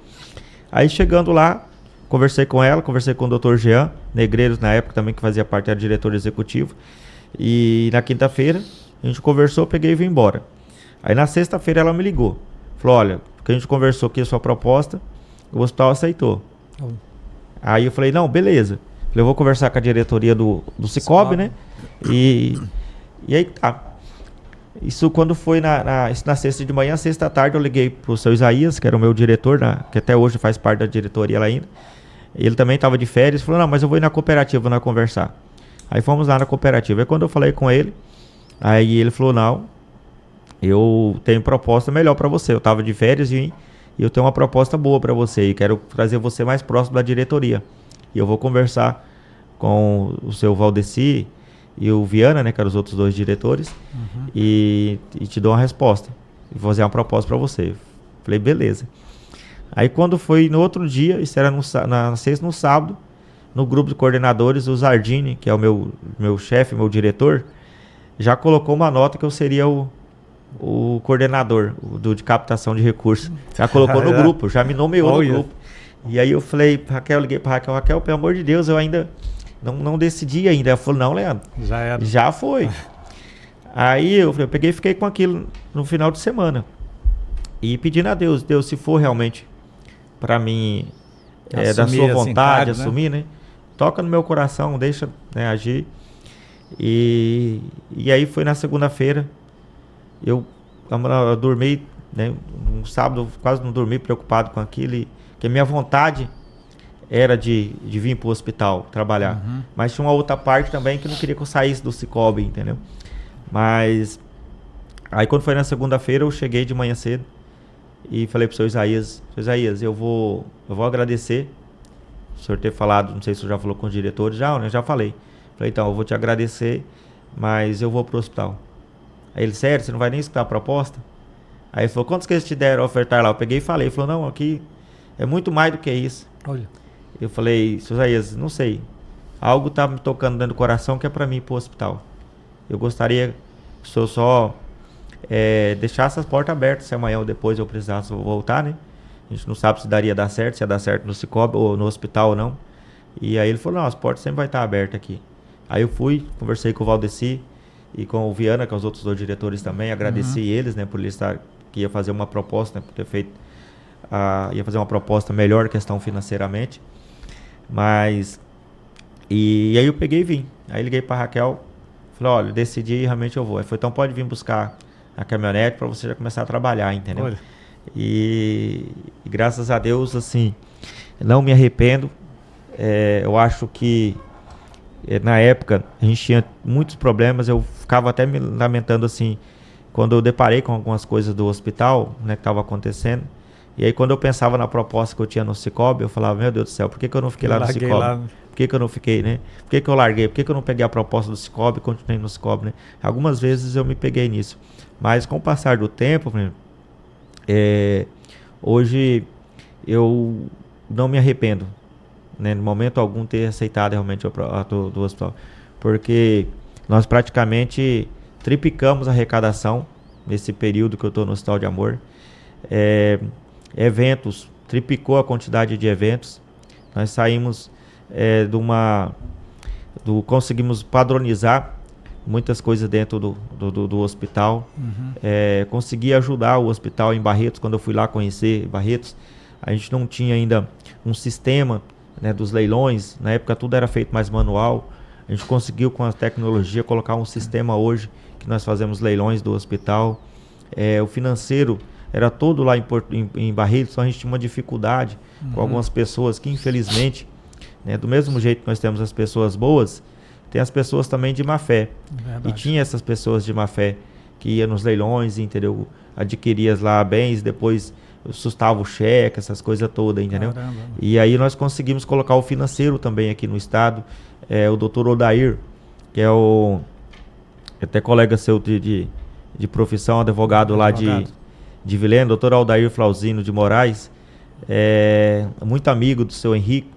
Aí chegando lá, conversei com ela, conversei com o Dr. Jean Negreiros, na época também, que fazia parte, era diretor executivo. E na quinta-feira a gente conversou, peguei e vim embora. Aí na sexta-feira ela me ligou. Falou, olha, porque a gente conversou aqui a sua proposta, o hospital aceitou. Aí eu falei, não, beleza. Falei, eu vou conversar com a diretoria do Cicobi, né? E aí tá. Isso quando foi na sexta de manhã, sexta tarde eu liguei pro seu Isaías, que era o meu diretor, que até hoje faz parte da diretoria lá ainda. Ele também estava de férias, falou, não, mas eu vou ir na cooperativa, nós conversar. Aí fomos lá na cooperativa. Aí quando eu falei com ele, aí ele falou, não, eu tenho proposta melhor para você. Eu estava de férias e eu tenho uma proposta boa para você e quero trazer você mais próximo da diretoria. E eu vou conversar com o seu Valdeci e o Viana, né, que eram os outros dois diretores, e te dou uma resposta. E vou fazer uma proposta para você. Falei, beleza. Aí quando foi no outro dia, isso era na sexta, no sábado, no grupo de coordenadores, o Zardini, que é o meu chefe, meu diretor, já colocou uma nota que eu seria o coordenador de captação de recursos. Já colocou no grupo, já me nomeou no grupo. E aí eu falei, liguei para Raquel, pelo amor de Deus, eu ainda não decidi ainda. Ela falou, não, Leandro, já foi. Aí eu peguei e fiquei com aquilo no final de semana. E pedindo a Deus, se for realmente para mim, da sua vontade, assumir, né? Toca no meu coração, deixa, né, agir. E aí foi na segunda-feira, eu dormi, né, no sábado quase não dormi, preocupado com aquilo, que a minha vontade era de vir para o hospital trabalhar. Mas tinha uma outra parte também que não queria que eu saísse do Cicobi, entendeu? Mas aí quando foi na segunda-feira, eu cheguei de manhã cedo e falei pro seu Isaías, eu vou agradecer o senhor ter falado, não sei se o senhor já falou com os diretores, já falei. Falei, então, eu vou te agradecer, mas eu vou pro hospital. Aí ele, sério, você não vai nem escutar a proposta? Aí ele falou, quantos que eles te deram a ofertar lá? Eu peguei e falei, ele falou, não, aqui é muito mais do que isso. Olha. Eu falei, seu Isaías, não sei, algo tá me tocando dentro do coração que é pra mim ir pro hospital. Eu gostaria que o senhor só deixasse as portas abertas, se amanhã ou depois eu precisasse voltar, né? A gente não sabe se ia dar certo no Cicobi ou no hospital ou não. E aí ele falou, não, as portas sempre vai estar abertas aqui. Aí eu fui, conversei com o Valdeci e com o Viana, que são os outros dois diretores também, agradeci eles, né, por eles estar, que ia fazer uma proposta, né, por ter feito, ia fazer uma proposta melhor, questão financeiramente. Mas, e aí eu peguei e vim. Aí liguei pra Raquel, falei, olha, decidi e realmente eu vou. Aí foi, então pode vir buscar a caminhonete para você já começar a trabalhar, entendeu? Olha. E graças a Deus, assim, não me arrependo. Eu acho que na época a gente tinha muitos problemas, eu ficava até me lamentando assim, quando eu deparei com algumas coisas do hospital, né, que estava acontecendo, e aí quando eu pensava na proposta que eu tinha no Cicobi, eu falava, meu Deus do céu, por que eu não fiquei lá no Cicobi? Por que eu não fiquei, né? Por que eu larguei? Por que eu não peguei a proposta do Cicobi e continuei no Cicobi, né? Algumas vezes eu me peguei nisso, mas com o passar do tempo, hoje eu não me arrependo, né, no momento algum ter aceitado realmente do hospital, porque nós praticamente triplicamos a arrecadação nesse período que eu estou no Hospital de Amor. Eventos, triplicou a quantidade de eventos. Nós saímos conseguimos padronizar muitas coisas dentro do hospital. Consegui ajudar o hospital em Barretos. Quando eu fui lá conhecer Barretos, a gente não tinha ainda um sistema, né, dos leilões. Na época tudo era feito mais manual. A gente conseguiu, com a tecnologia, colocar um sistema hoje que nós fazemos leilões do hospital. O financeiro era todo lá em Barretos, então a gente tinha uma dificuldade com algumas pessoas que, infelizmente, né, do mesmo jeito que nós temos as pessoas boas, tem as pessoas também de má fé. Verdade. E tinha essas pessoas de má fé que iam nos leilões, entendeu? Adquiriam lá bens, depois sustava o cheque, essas coisas todas, entendeu? Caramba. E aí nós conseguimos colocar o financeiro também aqui no estado. O doutor Odair, que é até colega seu de profissão, advogado lá de Vilhena, doutor Aldair Flauzino de Moraes, muito amigo do seu Henrique,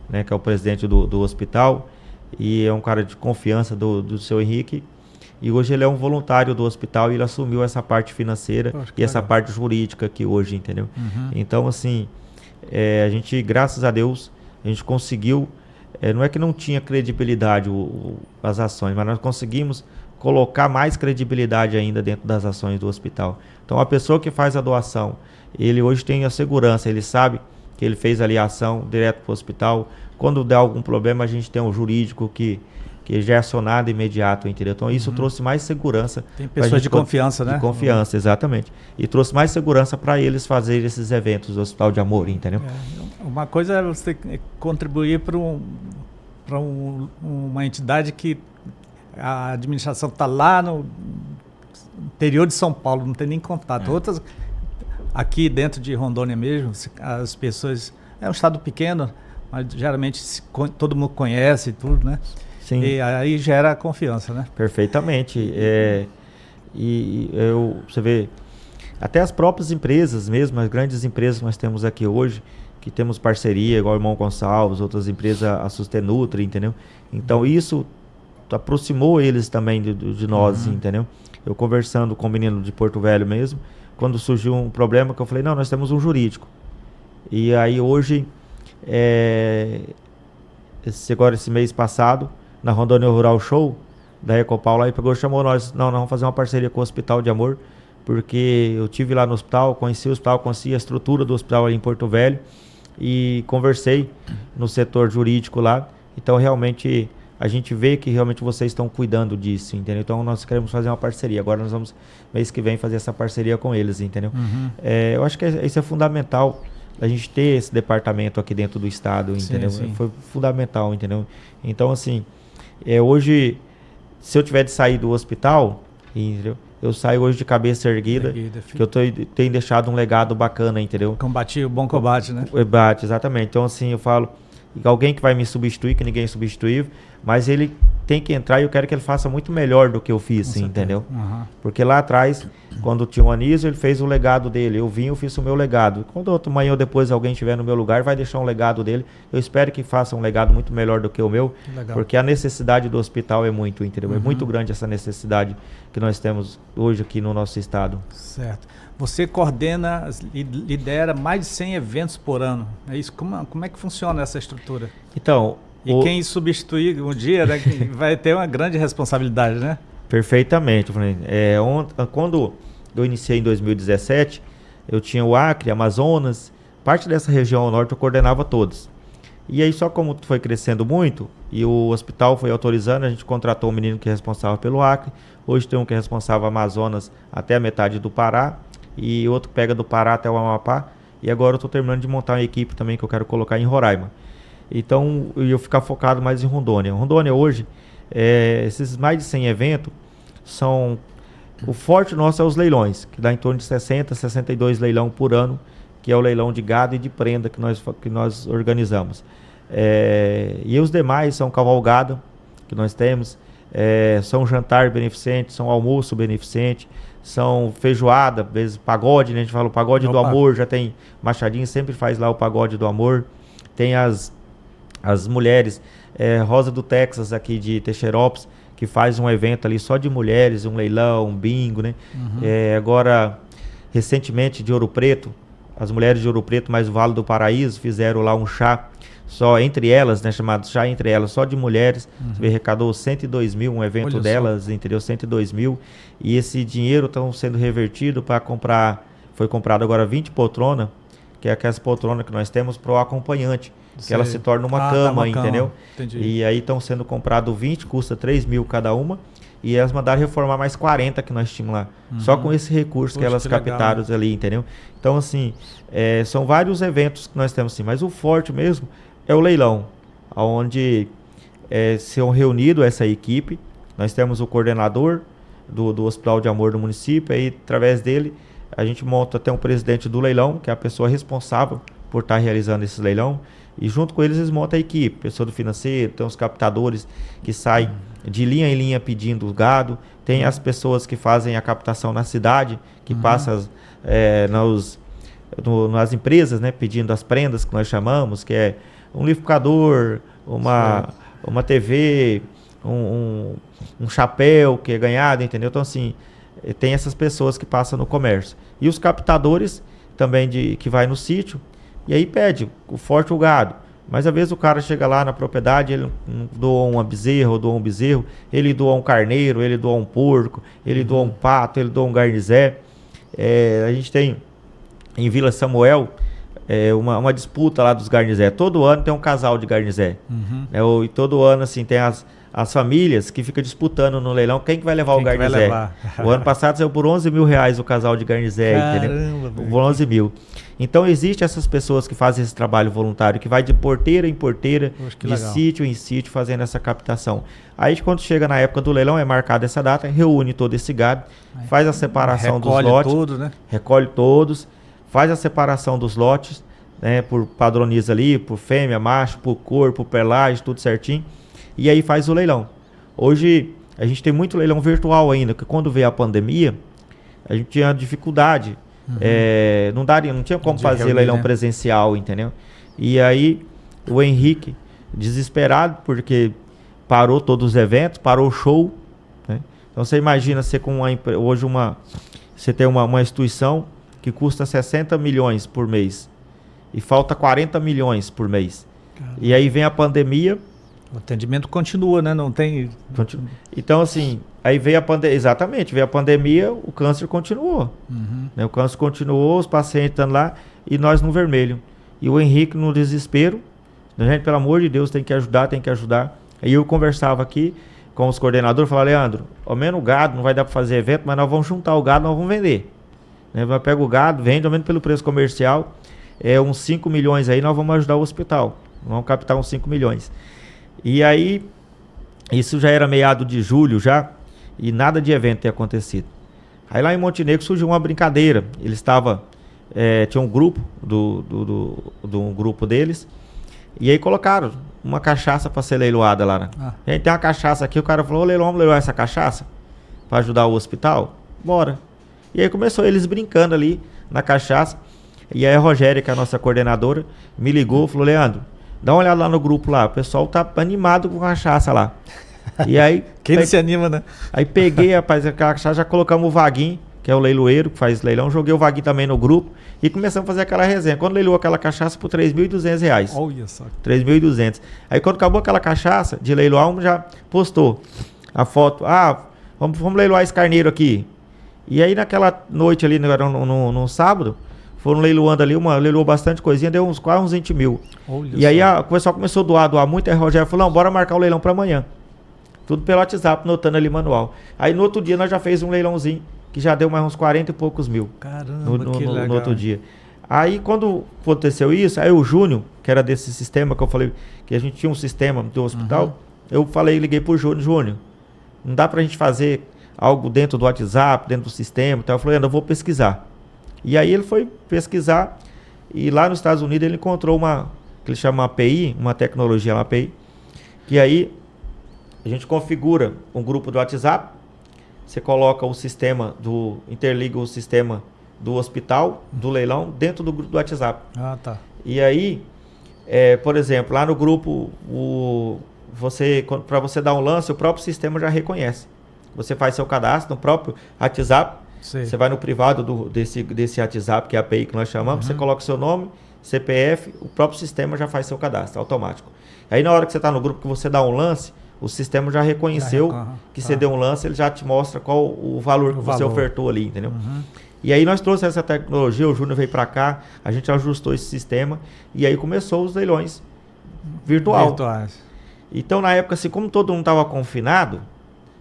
né, que é o presidente do hospital, e é um cara de confiança do seu Henrique, e hoje ele é um voluntário do hospital e ele assumiu essa parte financeira e essa parte jurídica aqui hoje, entendeu? Então, assim, a gente, graças a Deus, a gente conseguiu, não é que não tinha credibilidade as ações, mas nós conseguimos colocar mais credibilidade ainda dentro das ações do hospital. Então, a pessoa que faz a doação, ele hoje tem a segurança, ele sabe que ele fez ali a ação direto para o hospital. Quando der algum problema, a gente tem um jurídico que já é acionado imediato, entendeu? Então, isso trouxe mais segurança. Tem pessoas de confiança, né? De confiança, exatamente. E trouxe mais segurança para eles fazerem esses eventos do Hospital de Amor, entendeu? Uma coisa é você contribuir para uma entidade que a administração está lá no interior de São Paulo, não tem nem contato. Outras, aqui dentro de Rondônia mesmo, as pessoas... É um estado pequeno, mas geralmente todo mundo conhece e tudo, né? Sim. E aí gera confiança, né? Perfeitamente. Você vê, até as próprias empresas mesmo, as grandes empresas que nós temos aqui hoje, que temos parceria, igual o Irmão Gonçalves, outras empresas, a Sustenutri, entendeu? Então isso aproximou eles também de nós, entendeu? Eu conversando com o menino de Porto Velho mesmo, quando surgiu um problema, que eu falei, não, nós temos um jurídico. E aí hoje, esse mês passado, na Rondônia Rural Show, da Ecopau lá, ele chamou nós, nós vamos fazer uma parceria com o Hospital de Amor, porque eu tive lá no hospital, conheci o hospital, conheci a estrutura do hospital ali em Porto Velho, e conversei no setor jurídico lá. Então realmente a gente vê que realmente vocês estão cuidando disso, entendeu? Então nós queremos fazer uma parceria. Agora nós vamos, mês que vem, fazer essa parceria com eles, entendeu? Eu acho que isso é fundamental, a gente ter esse departamento aqui dentro do estado, entendeu? Sim. Foi fundamental, entendeu? Então, assim, hoje, se eu tiver de sair do hospital, entendeu? Eu saio hoje de cabeça erguida, que eu tenho deixado um legado bacana, entendeu? Combati o bom combate, né? Combate, exatamente. Então, assim, eu falo, alguém que vai me substituir, que ninguém substituiu, mas ele tem que entrar e eu quero que ele faça muito melhor do que eu fiz, entendeu? Porque lá atrás, quando tinha o Anísio, ele fez o legado dele. Eu fiz o meu legado. Quando outro amanhã ou depois alguém estiver no meu lugar, vai deixar um legado dele. Eu espero que faça um legado muito melhor do que o meu, porque a necessidade do hospital é muito, entendeu? É muito grande essa necessidade que nós temos hoje aqui no nosso estado. Certo. Você coordena e lidera mais de 100 eventos por ano. É isso? Como é que funciona essa estrutura? Então... E quem substituir um dia, né, vai ter uma grande responsabilidade, né? Perfeitamente. Quando eu iniciei em 2017, eu tinha o Acre, Amazonas, parte dessa região ao norte eu coordenava todos. E aí só como foi crescendo muito, e o hospital foi autorizando, a gente contratou um menino que é responsável pelo Acre, hoje tem um que é responsável Amazonas até a metade do Pará, e outro que pega do Pará até o Amapá, e agora eu estou terminando de montar uma equipe também que eu quero colocar em Roraima. Então, eu ficar focado mais em Rondônia. Rondônia hoje, esses mais de 100 eventos, o forte nosso é os leilões, que dá em torno de 60, 62 leilão por ano, que é o leilão de gado e de prenda que nós organizamos. E os demais são cavalgada, que nós temos, são jantar beneficente, são almoço beneficente, são feijoada, às vezes pagode, né? A gente fala o pagode do amor, já tem Machadinho, sempre faz lá o pagode do amor. Tem as as mulheres, Rosa do Texas aqui de Teixeirópolis, que faz um evento ali só de mulheres, um leilão, um bingo, né? Agora, recentemente de Ouro Preto, as mulheres de Ouro Preto mais o Vale do Paraíso fizeram lá um chá só entre elas, né, chamado Chá Entre Elas, só de mulheres, arrecadou 102 mil, um evento delas, entendeu? 102 mil, e esse dinheiro estão sendo revertido para comprar, foi comprado agora 20 poltronas, que é aquelas poltronas que nós temos para o acompanhante, que ela se torna uma cama, entendeu? Entendi. E aí estão sendo comprado 20, custa 3 mil cada uma, e elas mandaram reformar mais 40 que nós tínhamos lá, só com esse recurso que elas captaram ali, entendeu? Então, assim, são vários eventos que nós temos, assim, mas o forte mesmo é o leilão, onde são reunidos essa equipe, nós temos o coordenador do Hospital de Amor do município, aí através dele a gente monta até um presidente do leilão, que é a pessoa responsável por estar realizando esse leilão, e junto com eles montam a equipe, pessoa do financeiro, tem os captadores que saem de linha em linha pedindo o gado, tem as pessoas que fazem a captação na cidade, que passam nas empresas, né, pedindo as prendas que nós chamamos, que é um liquidificador, uma TV, um chapéu que é ganhado, entendeu? Então, assim, tem essas pessoas que passam no comércio. E os captadores também que vai no sítio, e aí pede o forte o gado. Mas às vezes o cara chega lá na propriedade, ele doa uma bezerra ou doa um bezerro, ele doa um carneiro, ele doa um porco, ele doa um pato, ele doa um garnizé. A gente tem em Vila Samuel uma disputa lá dos garnizé. Todo ano tem um casal de garnizé. E todo ano assim tem as famílias que ficam disputando no leilão quem que vai levar o garnizé. O ano passado saiu por 11 mil reais o casal de garnizé, entendeu? Por 11 mil. Então existem essas pessoas que fazem esse trabalho voluntário, que vai de porteira em porteira, de sítio em sítio, fazendo essa captação. Aí quando chega na época do leilão, é marcada essa data, reúne todo esse gado, faz a separação dos lotes, tudo, né? Recolhe todos, faz a separação dos lotes, né, por padroniza ali, por fêmea, macho, por cor, por pelagem, tudo certinho, e aí faz o leilão. Hoje a gente tem muito leilão virtual ainda, porque quando veio a pandemia, a gente tinha dificuldade. Não tinha como fazer leilão presencial, entendeu? E aí o Henrique, desesperado, porque parou todos os eventos, parou o show, né? Então você imagina você com hoje você tem uma instituição que custa 60 milhões por mês e falta 40 milhões por mês. Caramba. E aí vem a pandemia. O atendimento continua, né? Não tem... Então, assim, aí veio a pandemia, exatamente, veio a pandemia, o câncer continuou. Né? O câncer continuou, os pacientes estão lá e nós no vermelho. E o Henrique no desespero, gente, pelo amor de Deus, tem que ajudar. Aí eu conversava aqui com os coordenadores, falava, Leandro, ao menos o gado, não vai dar para fazer evento, mas nós vamos juntar o gado, nós vamos vender. Né? Nós pega o gado, vende, ao menos pelo preço comercial, uns 5 milhões aí, nós vamos ajudar o hospital. Vamos captar uns 5 milhões. E aí, isso já era meado de julho já, e nada de evento ter acontecido. Aí lá em Montenegro surgiu uma brincadeira. Eles tinha um grupo, um grupo deles, e aí colocaram uma cachaça para ser leiloada lá. Né? A gente tem uma cachaça aqui, o cara falou, vamos leiloar essa cachaça para ajudar o hospital? Bora. E aí começou eles brincando ali na cachaça, e aí a Rogéria, que é a nossa coordenadora, me ligou e falou, Leandro, dá uma olhada lá no grupo lá, o pessoal tá animado com cachaça lá. E aí... Quem se anima, né? Aí peguei, rapaz, a cachaça, já colocamos o Vaguinho, que é o leiloeiro, que faz leilão, joguei o Vaguinho também no grupo e começamos a fazer aquela resenha. Quando leiloou aquela cachaça por R$3.200. Olha só. 3.200. Aí quando acabou aquela cachaça de leiloar, um já postou a foto. Vamos leiloar esse carneiro aqui. E aí naquela noite ali, no sábado, foram leiloando ali, leiloou bastante coisinha, deu quase uns 20 mil. Olha e aí o pessoal começou a doar muito, aí o Rogério falou, não, bora marcar o leilão para amanhã. Tudo pelo WhatsApp, notando ali manual. Aí no outro dia nós já fez um leilãozinho, que já deu mais uns 40 e poucos mil. Caramba, que legal. No outro dia. Aí quando aconteceu isso, aí o Júnior, que era desse sistema que eu falei, que a gente tinha um sistema do hospital, eu liguei pro Júnior, não dá pra gente fazer algo dentro do WhatsApp, dentro do sistema, então eu falei, eu vou pesquisar. E aí ele foi pesquisar e lá nos Estados Unidos ele encontrou que ele chama API, uma tecnologia, uma API, que aí a gente configura um grupo do WhatsApp, você coloca interliga o sistema do hospital, do leilão, dentro do grupo do WhatsApp. Tá. E aí por exemplo, lá no grupo, para você dar um lance, o próprio sistema já reconhece. Você faz seu cadastro no próprio WhatsApp, você vai no privado desse WhatsApp, que é a API que nós chamamos, você coloca o seu nome, CPF, o próprio sistema já faz seu cadastro automático. Aí na hora que você está no grupo, que você dá um lance, o sistema já reconheceu que você deu um lance, ele já te mostra qual o valor que você ofertou ali, entendeu? E aí nós trouxemos essa tecnologia, o Júnior veio para cá, a gente ajustou esse sistema e aí começou os leilões virtuais. Então na época, assim, como todo mundo estava confinado,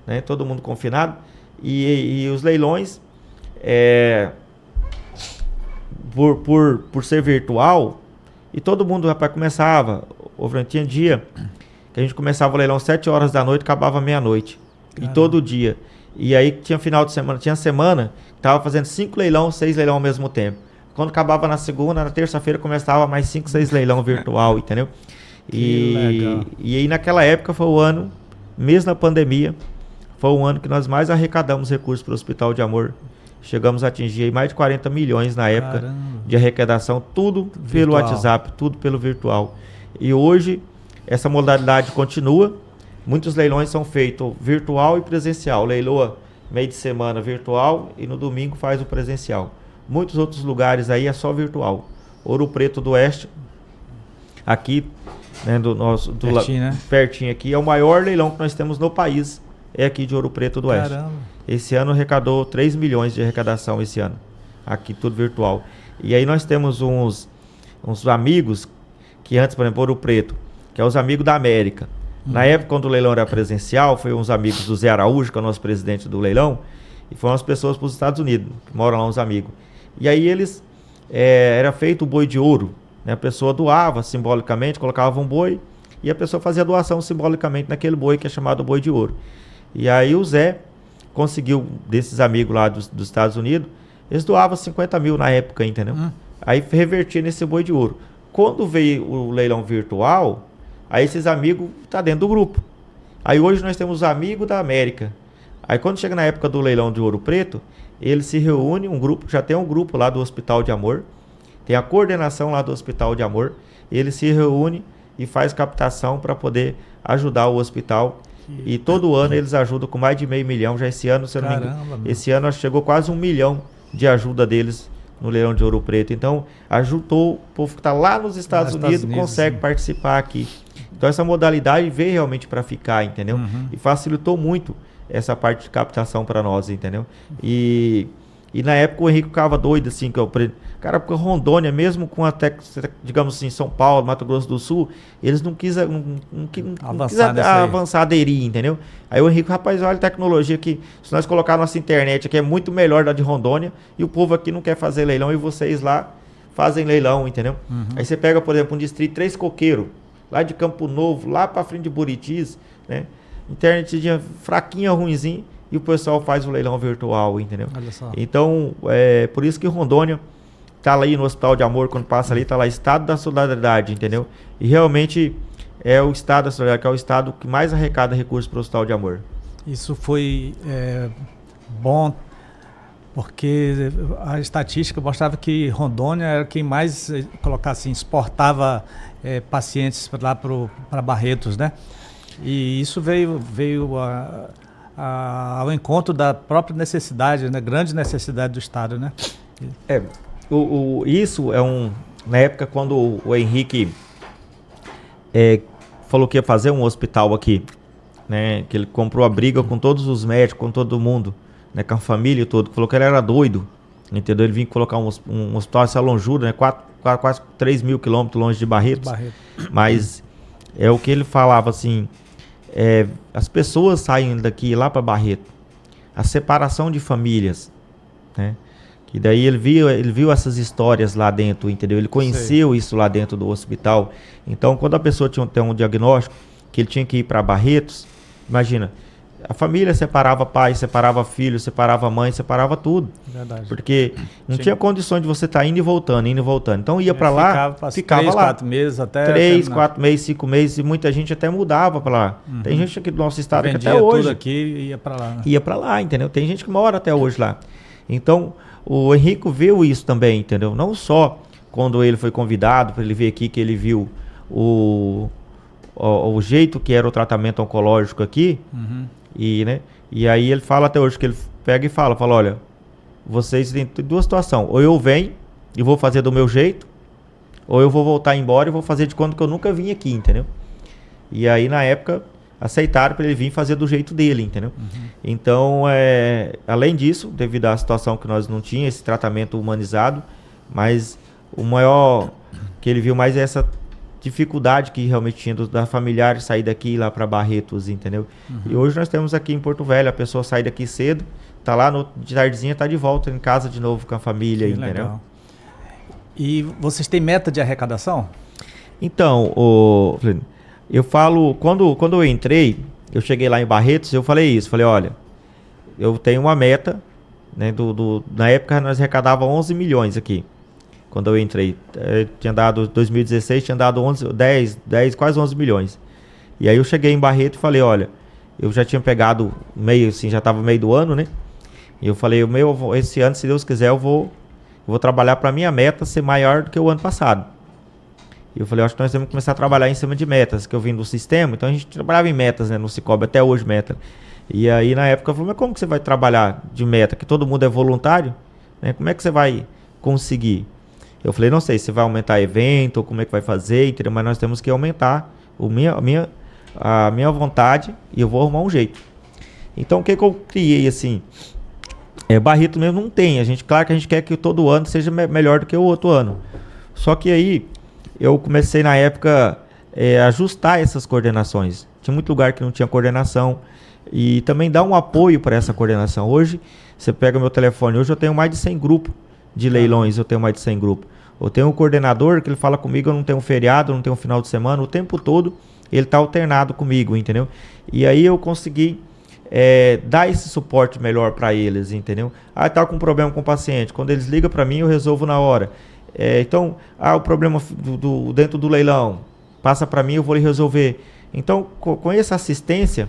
né, todo mundo confinado, e os leilões, por ser virtual, e todo mundo, rapaz, começava, tinha dia que a gente começava o leilão 7 horas da noite, acabava meia-noite, e todo dia. E aí tinha final de semana, tinha semana, tava fazendo 5 leilão, 6 leilão ao mesmo tempo. Quando acabava na segunda, na terça-feira começava mais 5, 6 leilão virtual, entendeu? E aí naquela época foi o ano, mesmo na pandemia, foi o ano que nós mais arrecadamos recursos para o Hospital de Amor. Chegamos a atingir aí mais de 40 milhões na época de arrecadação, tudo pelo WhatsApp, tudo pelo virtual. E hoje essa modalidade continua. Muitos leilões são feitos virtual e presencial. Leiloa meio de semana virtual e no domingo faz o presencial. Muitos outros lugares aí é só virtual. Ouro Preto do Oeste, aqui, né, pertinho aqui, é o maior leilão que nós temos no país, é aqui de Ouro Preto do Oeste. Esse ano arrecadou 3 milhões de arrecadação esse ano. Aqui tudo virtual. E aí nós temos uns amigos que antes, por exemplo, Ouro Preto, que é os amigos da América. Na época, quando o leilão era presencial, foi uns amigos do Zé Araújo, que é o nosso presidente do leilão, e foram as pessoas para os Estados Unidos, que moram lá uns amigos. E aí eles, era feito o boi de ouro, né? A pessoa doava simbolicamente, colocava um boi, e a pessoa fazia doação simbolicamente naquele boi que é chamado boi de ouro. E aí o Zé conseguiu, desses amigos lá dos Estados Unidos, eles doavam 50 mil na época, entendeu? Aí revertia nesse boi de ouro. Quando veio o leilão virtual, aí esses amigos estão dentro do grupo. Aí hoje nós temos os amigos da América. Aí quando chega na época do leilão de Ouro Preto, eles se reúnem, um grupo, já tem um grupo lá do Hospital de Amor, tem a coordenação lá do Hospital de Amor, eles se reúnem e faz captação para poder ajudar o hospital. E todo ano eles ajudam com mais de $500 mil. Já esse ano, se eu não me engano, esse ano chegou quase 1 milhão de ajuda deles no leilão de Ouro Preto. Então, ajudou o povo que está lá nos Estados Unidos, consegue participar aqui. Então, essa modalidade veio realmente para ficar, entendeu? E facilitou muito essa parte de captação para nós, entendeu? E na época o Henrique ficava doido, assim, cara, porque Rondônia, mesmo com até, digamos assim, São Paulo, Mato Grosso do Sul, eles não quis avançar, aderir, entendeu? Aí o Henrique, rapaz, olha a tecnologia que, se nós colocar nossa internet aqui, é muito melhor da de Rondônia, e o povo aqui não quer fazer leilão, e vocês lá fazem leilão, entendeu? Aí você pega, por exemplo, um distrito 3 Coqueiro, lá de Campo Novo, lá para frente de Buritis, né? Internet fraquinha, ruimzinha, e o pessoal faz o leilão virtual, entendeu? Olha só. Então, por isso que Rondônia tá lá aí no Hospital de Amor, quando passa ali, tá lá Estado da Solidariedade, entendeu? E realmente é o Estado da Solidariedade, que é o estado que mais arrecada recursos para o Hospital de Amor. Isso foi bom, porque a estatística mostrava que Rondônia era quem mais, colocar assim, exportava pacientes lá para Barretos, né? E isso veio ao encontro da própria necessidade, né? Grande necessidade do Estado, né? Isso é na época quando o Henrique falou que ia fazer um hospital aqui, né? Que ele comprou a briga com todos os médicos, com todo mundo, né? Com a família toda, falou que ele era doido, entendeu? Ele vinha colocar um hospital em Salonjuda, né? Quase 3 mil quilômetros longe de Barretos. Mas é o que ele falava assim, as pessoas saem daqui lá para Barreto, a separação de famílias, né? E daí ele viu essas histórias lá dentro, entendeu? Ele conheceu isso lá dentro do hospital. Então, quando a pessoa tinha um diagnóstico que ele tinha que ir para Barretos, imagina, a família separava pai, separava filho, separava mãe, separava tudo. Verdade. Porque não tinha condições de você estar indo e voltando. Então ia para lá, ficava 3, lá. 4 meses até. 3, 4 meses, 5 meses, e muita gente até mudava para lá. Tem gente aqui do nosso estado que até hoje tudo aqui e ia para lá. Né? Ia para lá, entendeu? Tem gente que mora até hoje lá. Então, o Henrique viu isso também, entendeu? Não só quando ele foi convidado para ele vir aqui, que ele viu o jeito que era o tratamento oncológico aqui. Né, e aí ele fala até hoje que ele pega e fala, olha, vocês têm duas situações, ou eu venho e vou fazer do meu jeito, ou eu vou voltar embora e vou fazer de conta que eu nunca vim aqui, entendeu? E aí na época aceitaram para ele vir fazer do jeito dele, entendeu? Então, além disso, devido à situação que nós não tínhamos, esse tratamento humanizado, mas o maior que ele viu mais é essa dificuldade que realmente tinha da familiar sair daqui e ir lá para Barretos, entendeu? E hoje nós temos aqui em Porto Velho, a pessoa sai daqui cedo, tá lá de tardezinha, tá de volta em casa de novo com a família, que entendeu? Legal. E vocês têm meta de arrecadação? Então, eu falo, quando eu entrei, eu cheguei lá em Barretos, eu falei isso, falei, olha, eu tenho uma meta, né, na época nós arrecadava 11 milhões aqui, quando eu entrei, tinha dado, 2016 tinha dado 10, quase 11 milhões, e aí eu cheguei em Barretos e falei, olha, eu já tinha pegado meio, assim, já estava meio do ano, né, e eu falei, esse ano, se Deus quiser, eu vou trabalhar para minha meta ser maior do que o ano passado. E eu falei, eu acho que nós temos que começar a trabalhar em cima de metas, que eu vim do sistema, então a gente trabalhava em metas, né, no Cicobi, até hoje meta. E aí na época eu falei, mas como que você vai trabalhar de meta, que todo mundo é voluntário, né, como é que você vai conseguir? Eu falei, não sei, se vai aumentar evento, ou como é que vai fazer, entendeu? Mas nós temos que aumentar a minha vontade e eu vou arrumar um jeito. Então o que eu criei assim? Barreto mesmo não tem. Claro que a gente quer que todo ano seja melhor do que o outro ano. Só que aí eu comecei na época a ajustar essas coordenações. Tinha muito lugar que não tinha coordenação e também dar um apoio para essa coordenação. Hoje, você pega meu telefone, hoje eu tenho mais de 100 grupos de leilões, eu tenho mais de 100 grupos. Eu tenho um coordenador que ele fala comigo, eu não tenho feriado, eu não tenho final de semana, o tempo todo ele está alternado comigo, entendeu? E aí eu consegui dar esse suporte melhor para eles, entendeu? Tá com problema com o paciente, quando eles ligam para mim eu resolvo na hora. Então, o problema dentro do leilão, passa para mim, eu vou lhe resolver. Então, com essa assistência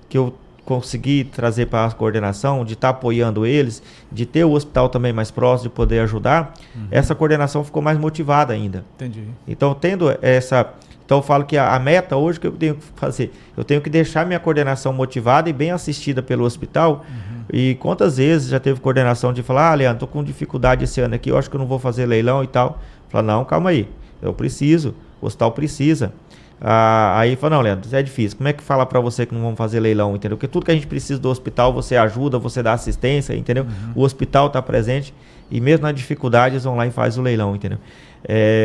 que eu consegui trazer para a coordenação, de estar apoiando eles, de ter o hospital também mais próximo, de poder ajudar, essa coordenação ficou mais motivada ainda. Entendi. Então, tendo essa... Então eu falo que a meta hoje que eu tenho que fazer, eu tenho que deixar minha coordenação motivada e bem assistida pelo hospital. E quantas vezes já teve coordenação de falar, Leandro, tô com dificuldade esse ano aqui, eu acho que eu não vou fazer leilão e tal. Fala, não, calma aí, eu preciso, o hospital precisa. Aí fala, não, Leandro, é difícil, como é que fala para você que não vamos fazer leilão, entendeu? Porque tudo que a gente precisa do hospital, você ajuda, você dá assistência, entendeu? O hospital está presente e mesmo na dificuldade eles vão lá e faz o leilão, entendeu?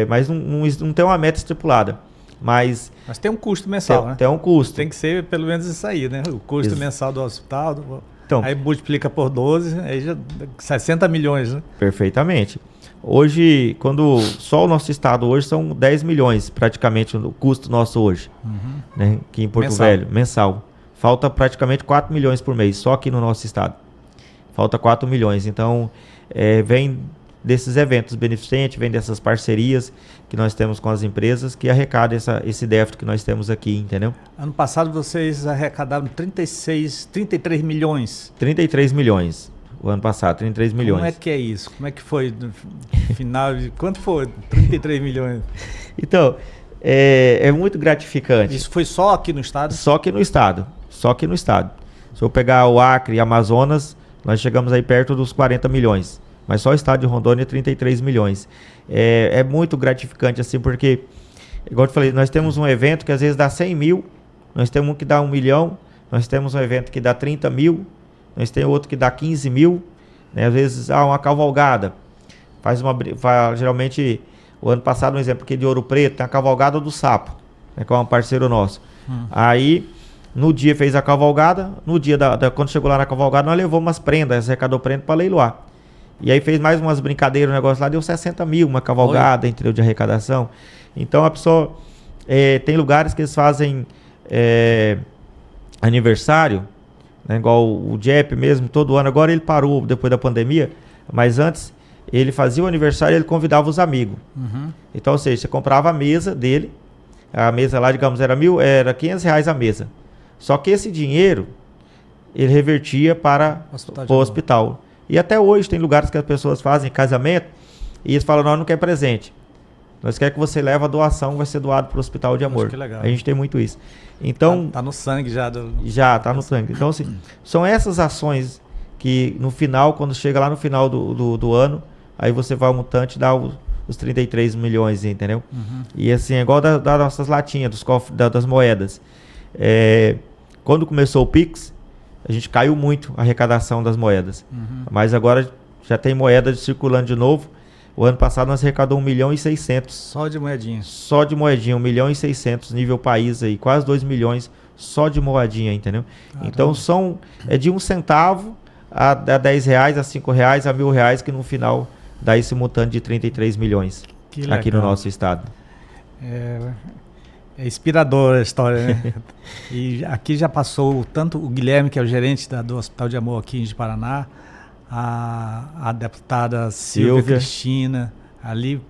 Mas não tem uma meta estipulada. Mas tem um custo mensal, né? Tem um custo. Tem que ser pelo menos isso aí, né? O custo mensal do hospital, então, aí multiplica por 12, aí já 60 milhões, né? Perfeitamente. Hoje, só o nosso estado hoje são 10 milhões, praticamente, o custo nosso hoje, né? Aqui em Porto Velho, mensal. Falta praticamente 4 milhões por mês, só aqui no nosso estado. Falta 4 milhões. Então, vem desses eventos beneficentes, vem dessas parcerias que nós temos com as empresas que arrecadam esse déficit que nós temos aqui, entendeu? Ano passado vocês arrecadaram 33 milhões. 33 milhões. O ano passado, 33 milhões. Como é que é isso? Como é que foi no final? Quanto foi 33 milhões? Então, é muito gratificante. Isso foi só aqui no estado? Só aqui no estado. Só aqui no estado. Se eu pegar o Acre e Amazonas, nós chegamos aí perto dos 40 milhões. Mas só o estado de Rondônia, 33 milhões. É muito gratificante, assim, porque, igual eu te falei, nós temos um evento que às vezes dá 100 mil, nós temos um que dá 1 milhão, nós temos um evento que dá 30 mil, nós temos outro que dá 15 mil, né? Às vezes, uma cavalgada. Geralmente, o ano passado, um exemplo aqui de Ouro Preto, tem a cavalgada do Sapo, né, que é um parceiro nosso. Aí, no dia fez a cavalgada, no dia quando chegou lá na cavalgada, nós levamos umas prendas, arrecadou prenda para leiloar. E aí fez mais umas brincadeiras, um negócio lá, deu 60 mil, uma cavalgada, entendeu, de arrecadação. Então a pessoa, tem lugares que eles fazem aniversário, né, igual o JEP mesmo, todo ano. Agora ele parou depois da pandemia, mas antes ele fazia o aniversário e ele convidava os amigos. Então, ou seja, você comprava a mesa dele, a mesa lá, digamos, era R$500 a mesa. Só que esse dinheiro ele revertia para o hospital. E até hoje tem lugares que as pessoas fazem casamento e eles falam, não quer presente. Nós queremos que você leve a doação, vai ser doado para o Hospital de Amor. Que legal. A gente tem muito isso. Então, tá no sangue já. Já está no sangue. Então, assim, são essas ações que no final, quando chega lá no final do ano, aí você vai ao montante e dá os 33 milhões, entendeu? E assim, é igual das nossas latinhas, dos cofres, das moedas. Quando começou o Pix, a gente caiu muito a arrecadação das moedas. Mas agora já tem moeda circulando de novo. O ano passado nós arrecadamos 1 milhão e 600. Só de moedinha. Só de moedinha, 1 milhão e 600, nível país aí, quase 2 milhões só de moedinha, entendeu? Caramba. Então é de 1 centavo a 10 reais, a 5 reais, a R$1.000, que no final dá esse montante de 33 milhões aqui no nosso estado. É inspiradora a história, né? E aqui já passou tanto o Guilherme, que é o gerente do Hospital de Amor aqui em Paraná, a deputada Silvia Cristina, ali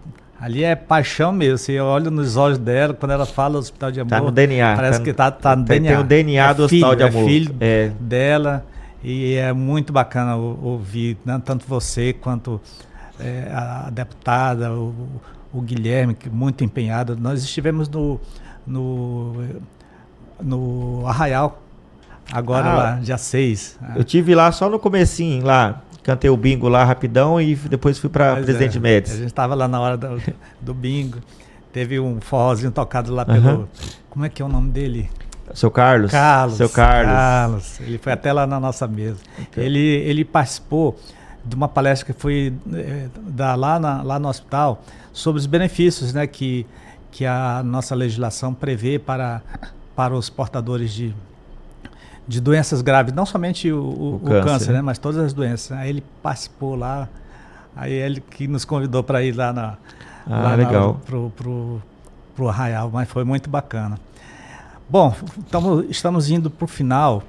é paixão mesmo. Você olha nos olhos dela, quando ela fala do Hospital de Amor, tá no DNA, parece que tá no DNA. Tem o DNA do Hospital de Amor. É filho dela, e é muito bacana ouvir, né? Tanto você quanto a deputada, o Guilherme, que muito empenhado. Nós estivemos no Arraial, agora lá, dia 6. Eu tive lá só no comecinho, lá, cantei o bingo lá rapidão e depois fui para Presidente Médici. A gente estava lá na hora do bingo, teve um forrozinho tocado lá pelo... Como é que é o nome dele? Seu Carlos. Seu Carlos. Ele foi até lá na nossa mesa. Okay. Ele participou de uma palestra que foi lá no hospital sobre os benefícios, né, que a nossa legislação prevê para os portadores de doenças graves, não somente o câncer, né, mas todas as doenças. Aí ele participou lá, aí ele que nos convidou para ir lá legal. pro Arraial, mas foi muito bacana. Bom, estamos indo para o final,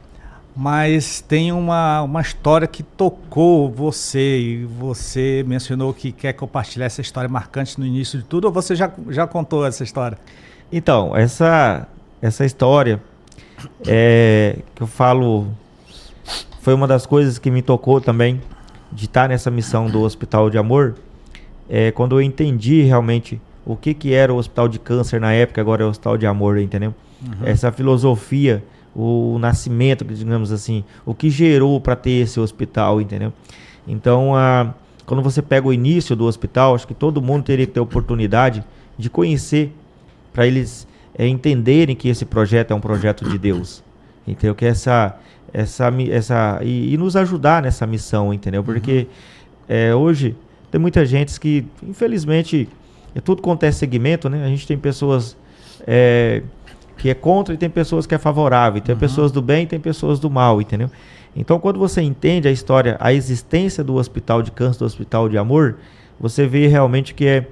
mas tem uma história que tocou você, e você mencionou que quer compartilhar essa história marcante no início de tudo, ou você já contou essa história? Então, essa história que eu falo, foi uma das coisas que me tocou também, de estar nessa missão do Hospital de Amor, quando eu entendi realmente o que era o Hospital de Câncer na época, agora é o Hospital de Amor, entendeu? Essa filosofia, o nascimento, digamos assim, o que gerou para ter esse hospital, entendeu? Então, quando você pega o início do hospital, acho que todo mundo teria que ter oportunidade de conhecer, para eles entenderem que esse projeto é um projeto de Deus, entendeu? Que e nos ajudar nessa missão, entendeu? Porque hoje tem muita gente que, infelizmente, tudo quanto é segmento, né? A gente tem pessoas que é contra e tem pessoas que é favorável, tem pessoas do bem e tem pessoas do mal, entendeu? Então, quando você entende a história, a existência do Hospital de Câncer, do Hospital de Amor, você vê realmente que é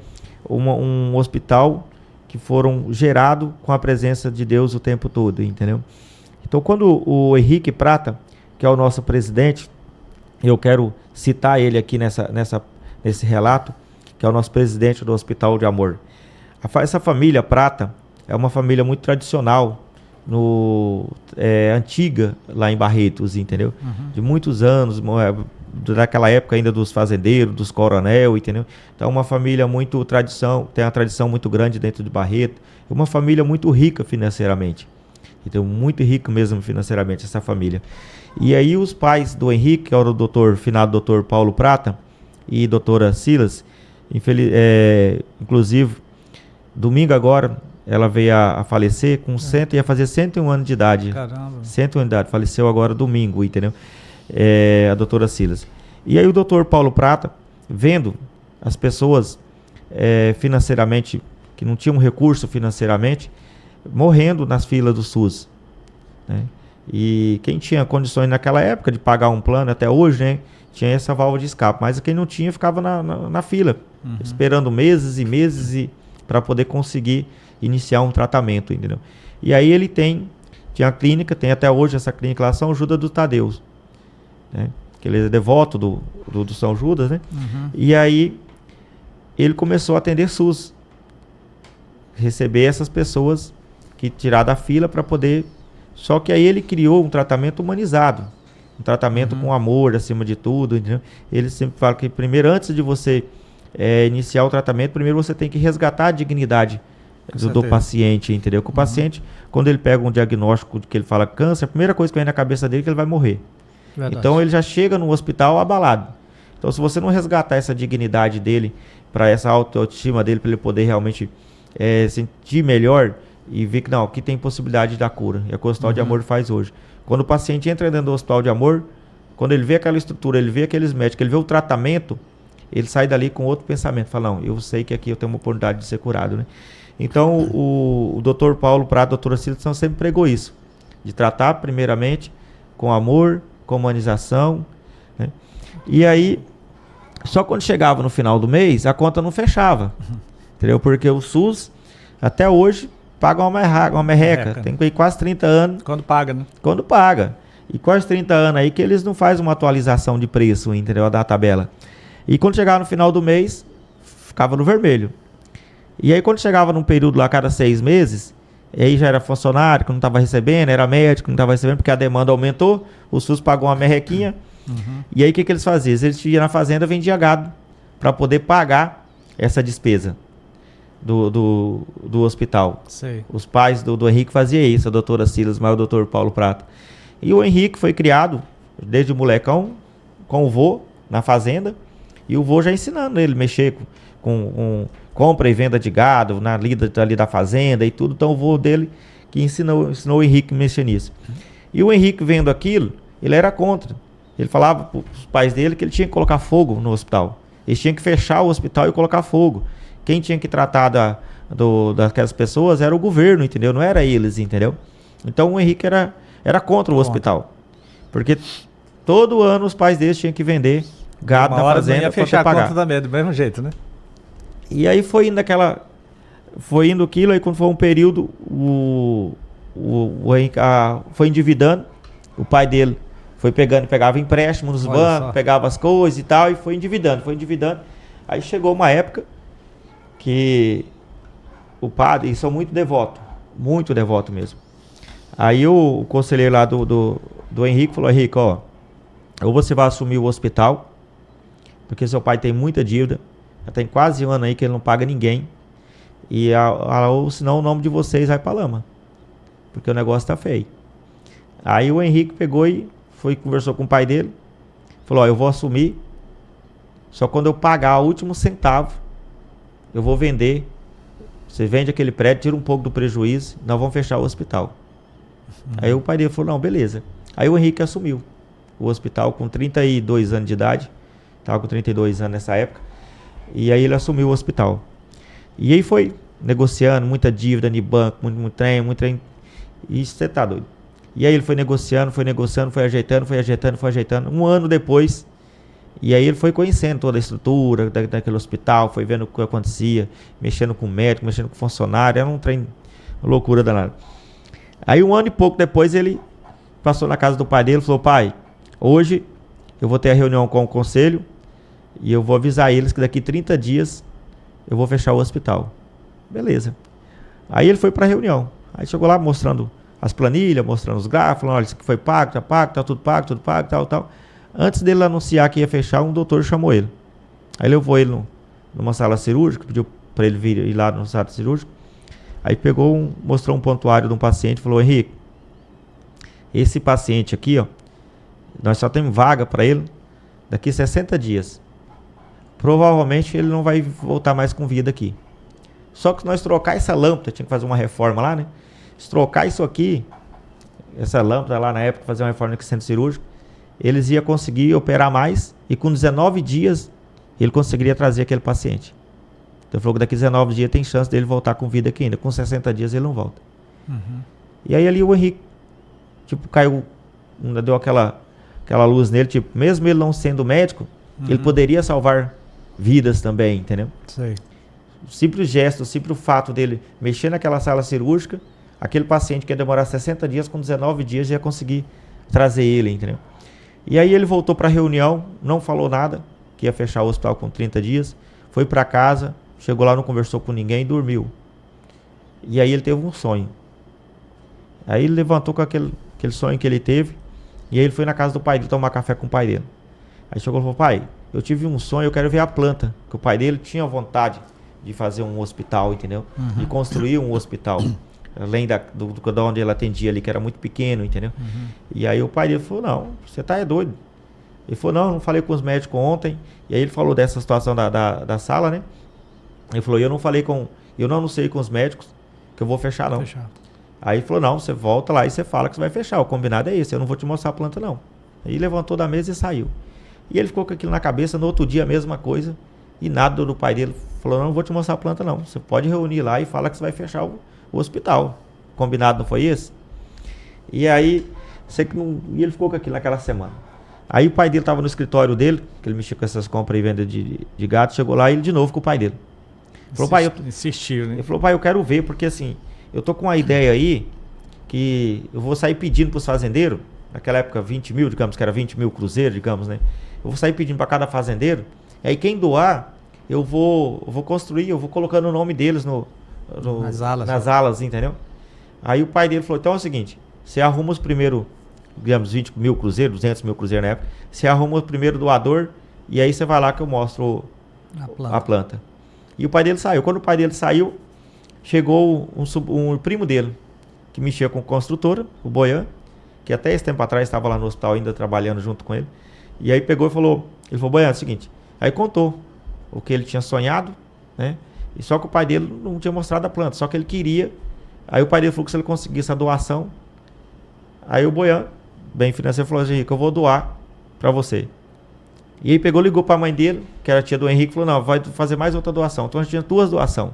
um hospital que foram gerado com a presença de Deus o tempo todo, entendeu? Então, quando o Prata, que é o nosso presidente, eu quero citar ele aqui nesse relato, que é o nosso presidente do Hospital de Amor. Essa família Prata é uma família muito tradicional, antiga lá em Barretos, entendeu? De muitos anos, daquela época ainda dos fazendeiros, dos coronel, entendeu? Então uma família muito tem uma tradição muito grande dentro de Barreto, é uma família muito rica financeiramente, então muito rica mesmo financeiramente essa família. E aí os pais do Henrique, que era o finado doutor Paulo Prata e doutora Silas, inclusive domingo agora ela veio a falecer com ia fazer 101 anos de idade. Caramba. 101 anos de idade, faleceu agora domingo, entendeu? A doutora Silas. E aí o doutor Paulo Prata, vendo as pessoas financeiramente, que não tinham recurso financeiramente, morrendo nas filas do SUS, né? E quem tinha condições naquela época de pagar um plano, até hoje, né, tinha essa válvula de escape, mas quem não tinha ficava na fila, esperando meses e meses para poder conseguir iniciar um tratamento, entendeu? E aí ele tinha a clínica, tem até hoje essa clínica lá, São Judas do Tadeus, né? Que ele é devoto do São Judas, né? E aí ele começou a atender SUS, receber essas pessoas que tirar da fila para poder... Só que aí ele criou um tratamento humanizado, um tratamento com amor acima de tudo, entendeu? Ele sempre fala que primeiro, antes de você iniciar o tratamento, primeiro você tem que resgatar a dignidade do paciente, entendeu? Que o paciente, quando ele pega um diagnóstico que ele fala câncer, a primeira coisa que vem na cabeça dele é que ele vai morrer. Verdade. Então ele já chega no hospital abalado. Então se você não resgatar essa dignidade dele, para essa autoestima dele, para ele poder realmente sentir melhor e ver que não, que tem possibilidade da cura. É o que o Hospital de Amor faz hoje. Quando o paciente entra dentro do Hospital de Amor, quando ele vê aquela estrutura, ele vê aqueles médicos, ele vê o tratamento, ele sai dali com outro pensamento. Fala, não, eu sei que aqui eu tenho uma oportunidade de ser curado, né? Então, o Dr. Paulo Prato, a doutora Cília sempre pregou isso. De tratar, primeiramente, com amor, com humanização, né? E aí, só quando chegava no final do mês, a conta não fechava. Entendeu? Porque o SUS, até hoje, paga uma merreca. Tem quase 30 anos. Quando paga, né? Quando paga. E quase 30 anos aí que eles não fazem uma atualização de preço, entendeu? Da tabela. E quando chegava no final do mês, ficava no vermelho. E aí quando chegava num período lá, cada 6 meses, aí já era funcionário que não estava recebendo, era médico que não estava recebendo, porque a demanda aumentou, o SUS pagou uma merrequinha. E aí o que eles faziam? Eles iam na fazenda, vendiam gado, para poder pagar essa despesa do hospital. Sei. Os pais do Henrique faziam isso, a doutora Silas, mas o Dr. Paulo Prato. E o Henrique foi criado, desde o molecão, com o vô na fazenda, e o vô já ensinando ele a mexer com compra e venda de gado, na lida ali da fazenda e tudo. Então o vô dele que ensinou o Henrique a mexer nisso. E o Henrique vendo aquilo, ele era contra. Ele falava para os pais dele que ele tinha que colocar fogo no hospital. Eles tinham que fechar o hospital e colocar fogo. Quem tinha que tratar daquelas pessoas era o governo, entendeu? Não era eles, entendeu? Então o Henrique era contra o hospital. Porque todo ano os pais deles tinham que vender gado na fazenda para fechar a conta também, do mesmo jeito, né? E aí foi indo aquilo, aí quando foi um período, o Henrique foi endividando, o pai dele foi pegava empréstimo nos bancos, pegava as coisas e tal, e foi endividando. Aí chegou uma época que o padre, eles são muito devoto mesmo. Aí o conselheiro lá do Henrique falou, Henrique, ó, ou você vai assumir o hospital, porque seu pai tem muita dívida, já tem quase um ano aí que ele não paga ninguém, ou senão o nome de vocês vai pra lama, porque o negócio tá feio. Aí o Henrique pegou e conversou com o pai dele, falou, ó, eu vou assumir, só quando eu pagar o último centavo, eu vou vender, você vende aquele prédio, tira um pouco do prejuízo, nós vamos fechar o hospital. Aí o pai dele falou, não, beleza. Aí o Henrique assumiu o hospital com 32 anos de idade, estava com 32 anos nessa época, e aí ele assumiu o hospital. E aí foi negociando, muita dívida de banco, muito trem, e você tá doido. E aí ele foi negociando, foi ajeitando. Um ano depois, e aí ele foi conhecendo toda a estrutura daquele hospital, foi vendo o que acontecia, mexendo com médico, mexendo com funcionário, era um trem, loucura danada. Aí um ano e pouco depois ele passou na casa do pai dele e falou, pai, hoje eu vou ter a reunião com o conselho e eu vou avisar eles que daqui 30 dias eu vou fechar o hospital. Beleza. Aí ele foi para a reunião. Aí chegou lá mostrando as planilhas, mostrando os gráficos, falando, olha, isso aqui foi pago, tá tudo pago, tal. Antes dele anunciar que ia fechar, um doutor chamou ele. Aí levou ele numa sala cirúrgica, pediu para ele ir lá na sala cirúrgica. Aí mostrou um pontuário de um paciente e falou, Henrique, esse paciente aqui, ó, nós só temos vaga para ele daqui 60 dias. Provavelmente ele não vai voltar mais com vida aqui. Só que se nós trocar essa lâmpada, tinha que fazer uma reforma lá, né? Se trocar isso aqui, essa lâmpada lá na época, fazer uma reforma no centro cirúrgico, eles iam conseguir operar mais e com 19 dias ele conseguiria trazer aquele paciente. Então ele falou que daqui 19 dias tem chance dele voltar com vida aqui ainda. Com 60 dias ele não volta. E aí ali o Henrique, tipo, caiu, deu aquela luz nele, tipo, mesmo ele não sendo médico, ele poderia salvar vidas também, entendeu? Sei. O simples gesto, o simples fato dele mexer naquela sala cirúrgica, aquele paciente que ia demorar 60 dias, com 19 dias já ia conseguir trazer ele, entendeu? E aí ele voltou para a reunião, não falou nada, que ia fechar o hospital com 30 dias, foi para casa, chegou lá, não conversou com ninguém, dormiu. E aí ele teve um sonho. Aí ele levantou com aquele sonho que ele teve, e aí ele foi na casa do pai dele tomar café com o pai dele. Aí chegou e falou, pai, eu tive um sonho, eu quero ver a planta. Que o pai dele tinha vontade de fazer um hospital, entendeu? De construir um hospital. Além de onde ele atendia ali, que era muito pequeno, entendeu? E aí o pai dele falou, não, você tá doido. Ele falou, não, eu não falei com os médicos ontem. E aí ele falou dessa situação da sala, né? Ele falou, eu não anunciei com os médicos que eu vou fechar, não. Aí ele falou, não, você volta lá e você fala que você vai fechar. O combinado é esse, eu não vou te mostrar a planta, não. Aí levantou da mesa e saiu. E ele ficou com aquilo na cabeça, no outro dia a mesma coisa. E nada do pai dele falou, não vou te mostrar a planta, não. Você pode reunir lá e fala que você vai fechar o hospital. O combinado não foi esse? E aí, e ele ficou com aquilo naquela semana. Aí o pai dele estava no escritório dele, que ele mexia com essas compras e venda de gato, chegou lá e ele de novo com o pai dele. Falou, pai, insistiu, né? Ele falou, pai, eu quero ver, porque assim, eu tô com uma ideia aí que eu vou sair pedindo pros fazendeiros, naquela época 20 mil, digamos que era 20 mil cruzeiros, digamos, né? Eu vou sair pedindo para cada fazendeiro, e aí quem doar, eu vou construir, eu vou colocando o nome deles nas alas, entendeu? Aí o pai dele falou, então é o seguinte, você arruma os primeiros, digamos, 20 mil cruzeiros, 200 mil cruzeiros na época, você arruma o primeiro doador, e aí você vai lá que eu mostro a planta. E o pai dele saiu. Quando o pai dele saiu, chegou um primo dele, que mexia com construtora, o Boian, que até esse tempo atrás estava lá no hospital ainda trabalhando junto com ele. E aí pegou e falou, Boian, é o seguinte, aí contou o que ele tinha sonhado, né? E só que o pai dele não tinha mostrado a planta, só que ele queria. Aí o pai dele falou que se ele conseguisse a doação, aí o Boian, bem financeiro, falou assim, Henrique, eu vou doar para você. E aí pegou, ligou para a mãe dele, que era a tia do Henrique, falou, não, vai fazer mais outra doação. Então a gente tinha 2 doações.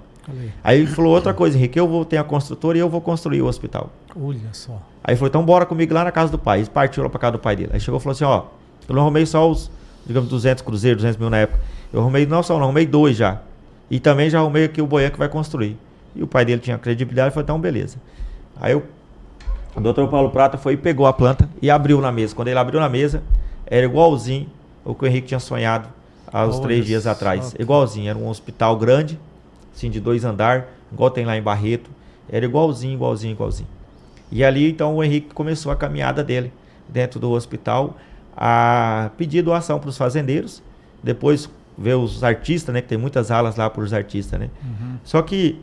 Aí ele falou outra coisa, Henrique, eu vou ter a construtora e eu vou construir o hospital. Olha só. Aí ele falou, então bora comigo lá na casa do pai. Ele partiu lá para casa do pai dele. Aí chegou e falou assim, ó, eu não arrumei só os, digamos, 200 cruzeiros, 200 mil na época. Eu arrumei, não arrumei 2 já. E também já arrumei aqui o Boian que vai construir. E o pai dele tinha credibilidade e falou, então beleza. Aí o doutor Paulo Prata foi e pegou a planta e abriu na mesa. Quando ele abriu na mesa, era igualzinho o que o Henrique tinha sonhado há uns 3 dias atrás. Igualzinho, era um hospital grande, assim, de 2 andares, igual tem lá em Barreto. Era igualzinho. E ali, então, o Henrique começou a caminhada dele dentro do hospital, a pedir doação para os fazendeiros, depois ver os artistas, né, que tem muitas alas lá para os artistas, né. Só que,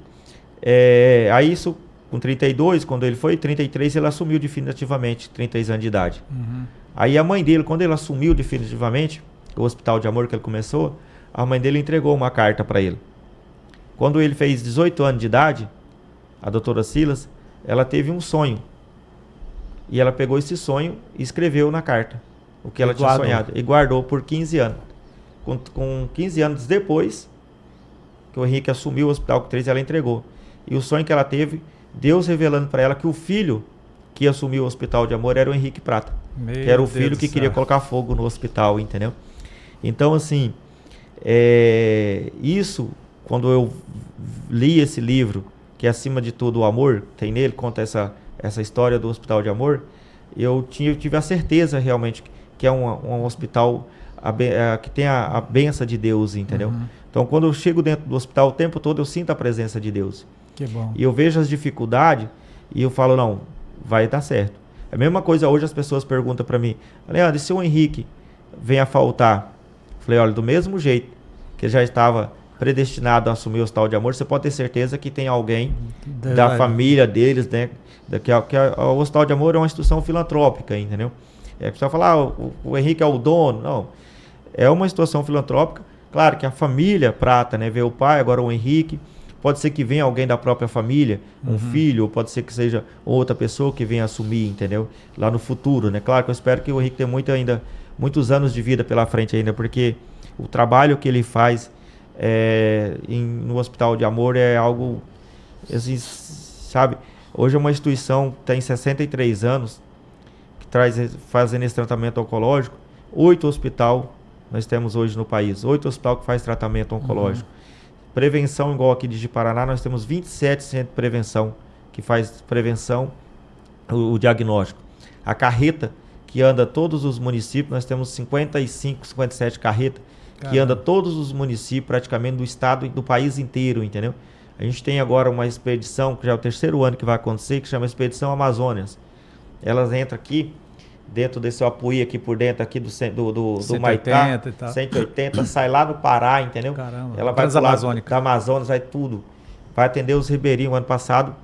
aí isso, com 32, quando ele foi, 33, ele assumiu definitivamente, 33 anos de idade. Aí a mãe dele, quando ele assumiu definitivamente o Hospital de Amor que ele começou, a mãe dele entregou uma carta para ele. Quando ele fez 18 anos de idade, a doutora Silas, ela teve um sonho. E ela pegou esse sonho e escreveu na carta o que ela tinha sonhado. E guardou por 15 anos. Com 15 anos depois, que o Henrique assumiu o Hospital com 13, ela entregou. E o sonho que ela teve, Deus revelando para ela que o filho que assumiu o Hospital de Amor era o Henrique Prata. Que era o filho que queria colocar fogo no hospital, entendeu? Então, assim, isso, quando eu li esse livro, que é acima de tudo o amor, tem nele, conta essa história do Hospital de Amor, eu tive a certeza realmente que é um hospital que tem a benção de Deus, entendeu? Então, quando eu chego dentro do hospital, o tempo todo eu sinto a presença de Deus. Que bom. E eu vejo as dificuldades e eu falo, não, vai dar certo. A mesma coisa hoje as pessoas perguntam para mim, Leandro, e se o Henrique vem a faltar? Falei, olha, do mesmo jeito que ele já estava predestinado a assumir o Hospital de Amor, você pode ter certeza que tem alguém da família deles, né? O Hospital de Amor é uma instituição filantrópica, entendeu? A pessoa fala, o Henrique é o dono. Não, é uma instituição filantrópica. Claro que a família Prata, né? Vê o pai, agora o Henrique. Pode ser que venha alguém da própria família, um filho, ou pode ser que seja outra pessoa que venha assumir, entendeu? Lá no futuro, né? Claro que eu espero que o Henrique tenha muitos anos de vida pela frente ainda, porque o trabalho que ele faz no Hospital de Amor é algo, assim, sabe? Hoje é uma instituição que tem 63 anos, que fazendo esse tratamento oncológico. 8 hospitais nós temos hoje no país, 8 hospitais que faz tratamento oncológico. Prevenção, igual aqui de Paraná, nós temos 27 centros de prevenção, que faz prevenção, o diagnóstico. A carreta, que anda todos os municípios, nós temos 55, 57 carretas, que anda todos os municípios, praticamente do estado e do país inteiro, entendeu? A gente tem agora uma expedição, que já é o 3º ano que vai acontecer, que chama Expedição Amazônias. Elas entram aqui dentro desse Apuí aqui por dentro aqui do 180 Maitá, e tal. 180, sai lá no Pará, entendeu? Caramba, Ela vai pro lado Transamazônica. da Amazonas, vai tudo. Vai atender os ribeirinhos. Ano passado,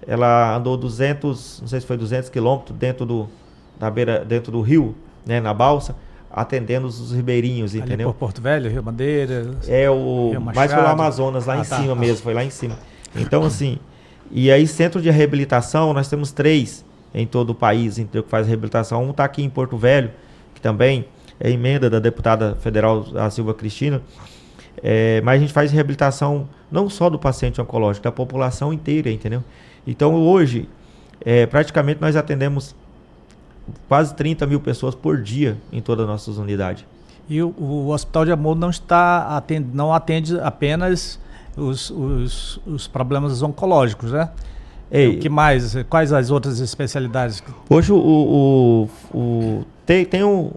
ela andou 200, não sei se foi 200 quilômetros dentro do rio, né, na balsa, atendendo os ribeirinhos, Ali entendeu? por Porto Velho, Rio Bandeira. Rio mas foi o Amazonas, lá em cima mesmo, foi lá em cima. Então, assim, e aí centro de reabilitação, nós temos 3 em todo o país, entendeu, que faz reabilitação. Um está aqui em Porto Velho, que também é emenda da deputada federal, a Silva Cristina, mas a gente faz reabilitação não só do paciente oncológico, da população inteira, entendeu? Então, hoje, praticamente nós atendemos quase 30 mil pessoas por dia em todas as nossas unidades. E o Hospital de Amor não atende apenas os problemas oncológicos, né? O que mais? Quais as outras especialidades? Hoje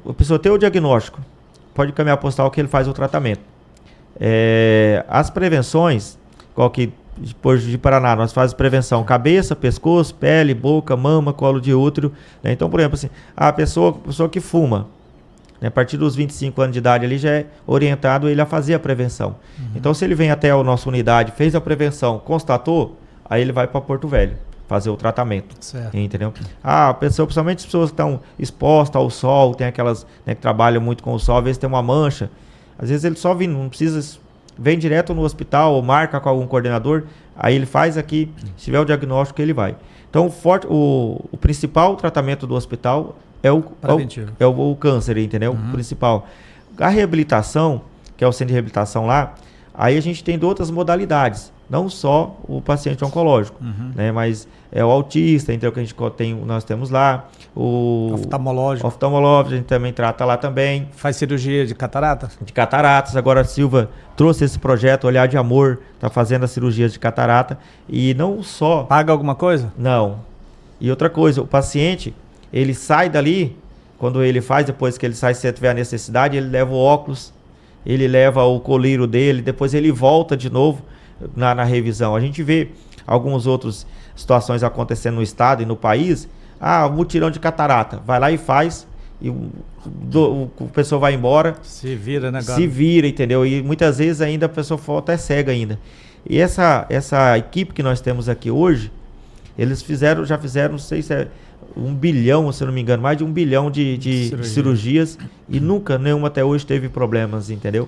a pessoa tem o diagnóstico, pode caminhar para o hospital que ele faz o tratamento. As prevenções, qual que depois de Paraná, nós fazemos prevenção cabeça, pescoço, pele, boca, mama, colo de útero, né? Então, por exemplo, assim, a pessoa que fuma, né, a partir dos 25 anos de idade, ele já é orientado ele a fazer a prevenção. Então, se ele vem até a nossa unidade, fez a prevenção, constatou, aí ele vai para Porto Velho fazer o tratamento. Certo. Entendeu? A pessoa, principalmente as pessoas que estão expostas ao sol, tem aquelas, né, que trabalham muito com o sol, às vezes tem uma mancha, às vezes ele só não precisa, vem direto no hospital ou marca com algum coordenador, aí ele faz aqui, se tiver o diagnóstico, ele vai. Então, o principal tratamento do hospital é o câncer, entendeu? O principal. A reabilitação, que é o centro de reabilitação lá, aí a gente tem de outras modalidades, não só o paciente oncológico, né? Mas é o autista, então que nós temos lá, o oftalmológico, a gente também trata lá também. Faz cirurgia de catarata? De cataratas, agora a Silva trouxe esse projeto, Olhar de Amor, está fazendo as cirurgias de catarata, e não só... Paga alguma coisa? Não. E outra coisa, o paciente, ele sai dali, quando ele faz, depois que ele sai, se tiver a necessidade, ele leva o óculos, ele leva o colírio dele, depois ele volta de novo na revisão. A gente vê algumas outras situações acontecendo no estado e no país. Mutirão de catarata, vai lá e faz, e o pessoa vai embora. Se vira, né, cara? Se vira, entendeu? E muitas vezes ainda a pessoa volta é cega ainda. E essa equipe que nós temos aqui hoje, eles já fizeram, não sei se é 1 bilhão, se eu não me engano, mais de 1 bilhão de cirurgias, e nunca nenhuma até hoje teve problemas, entendeu?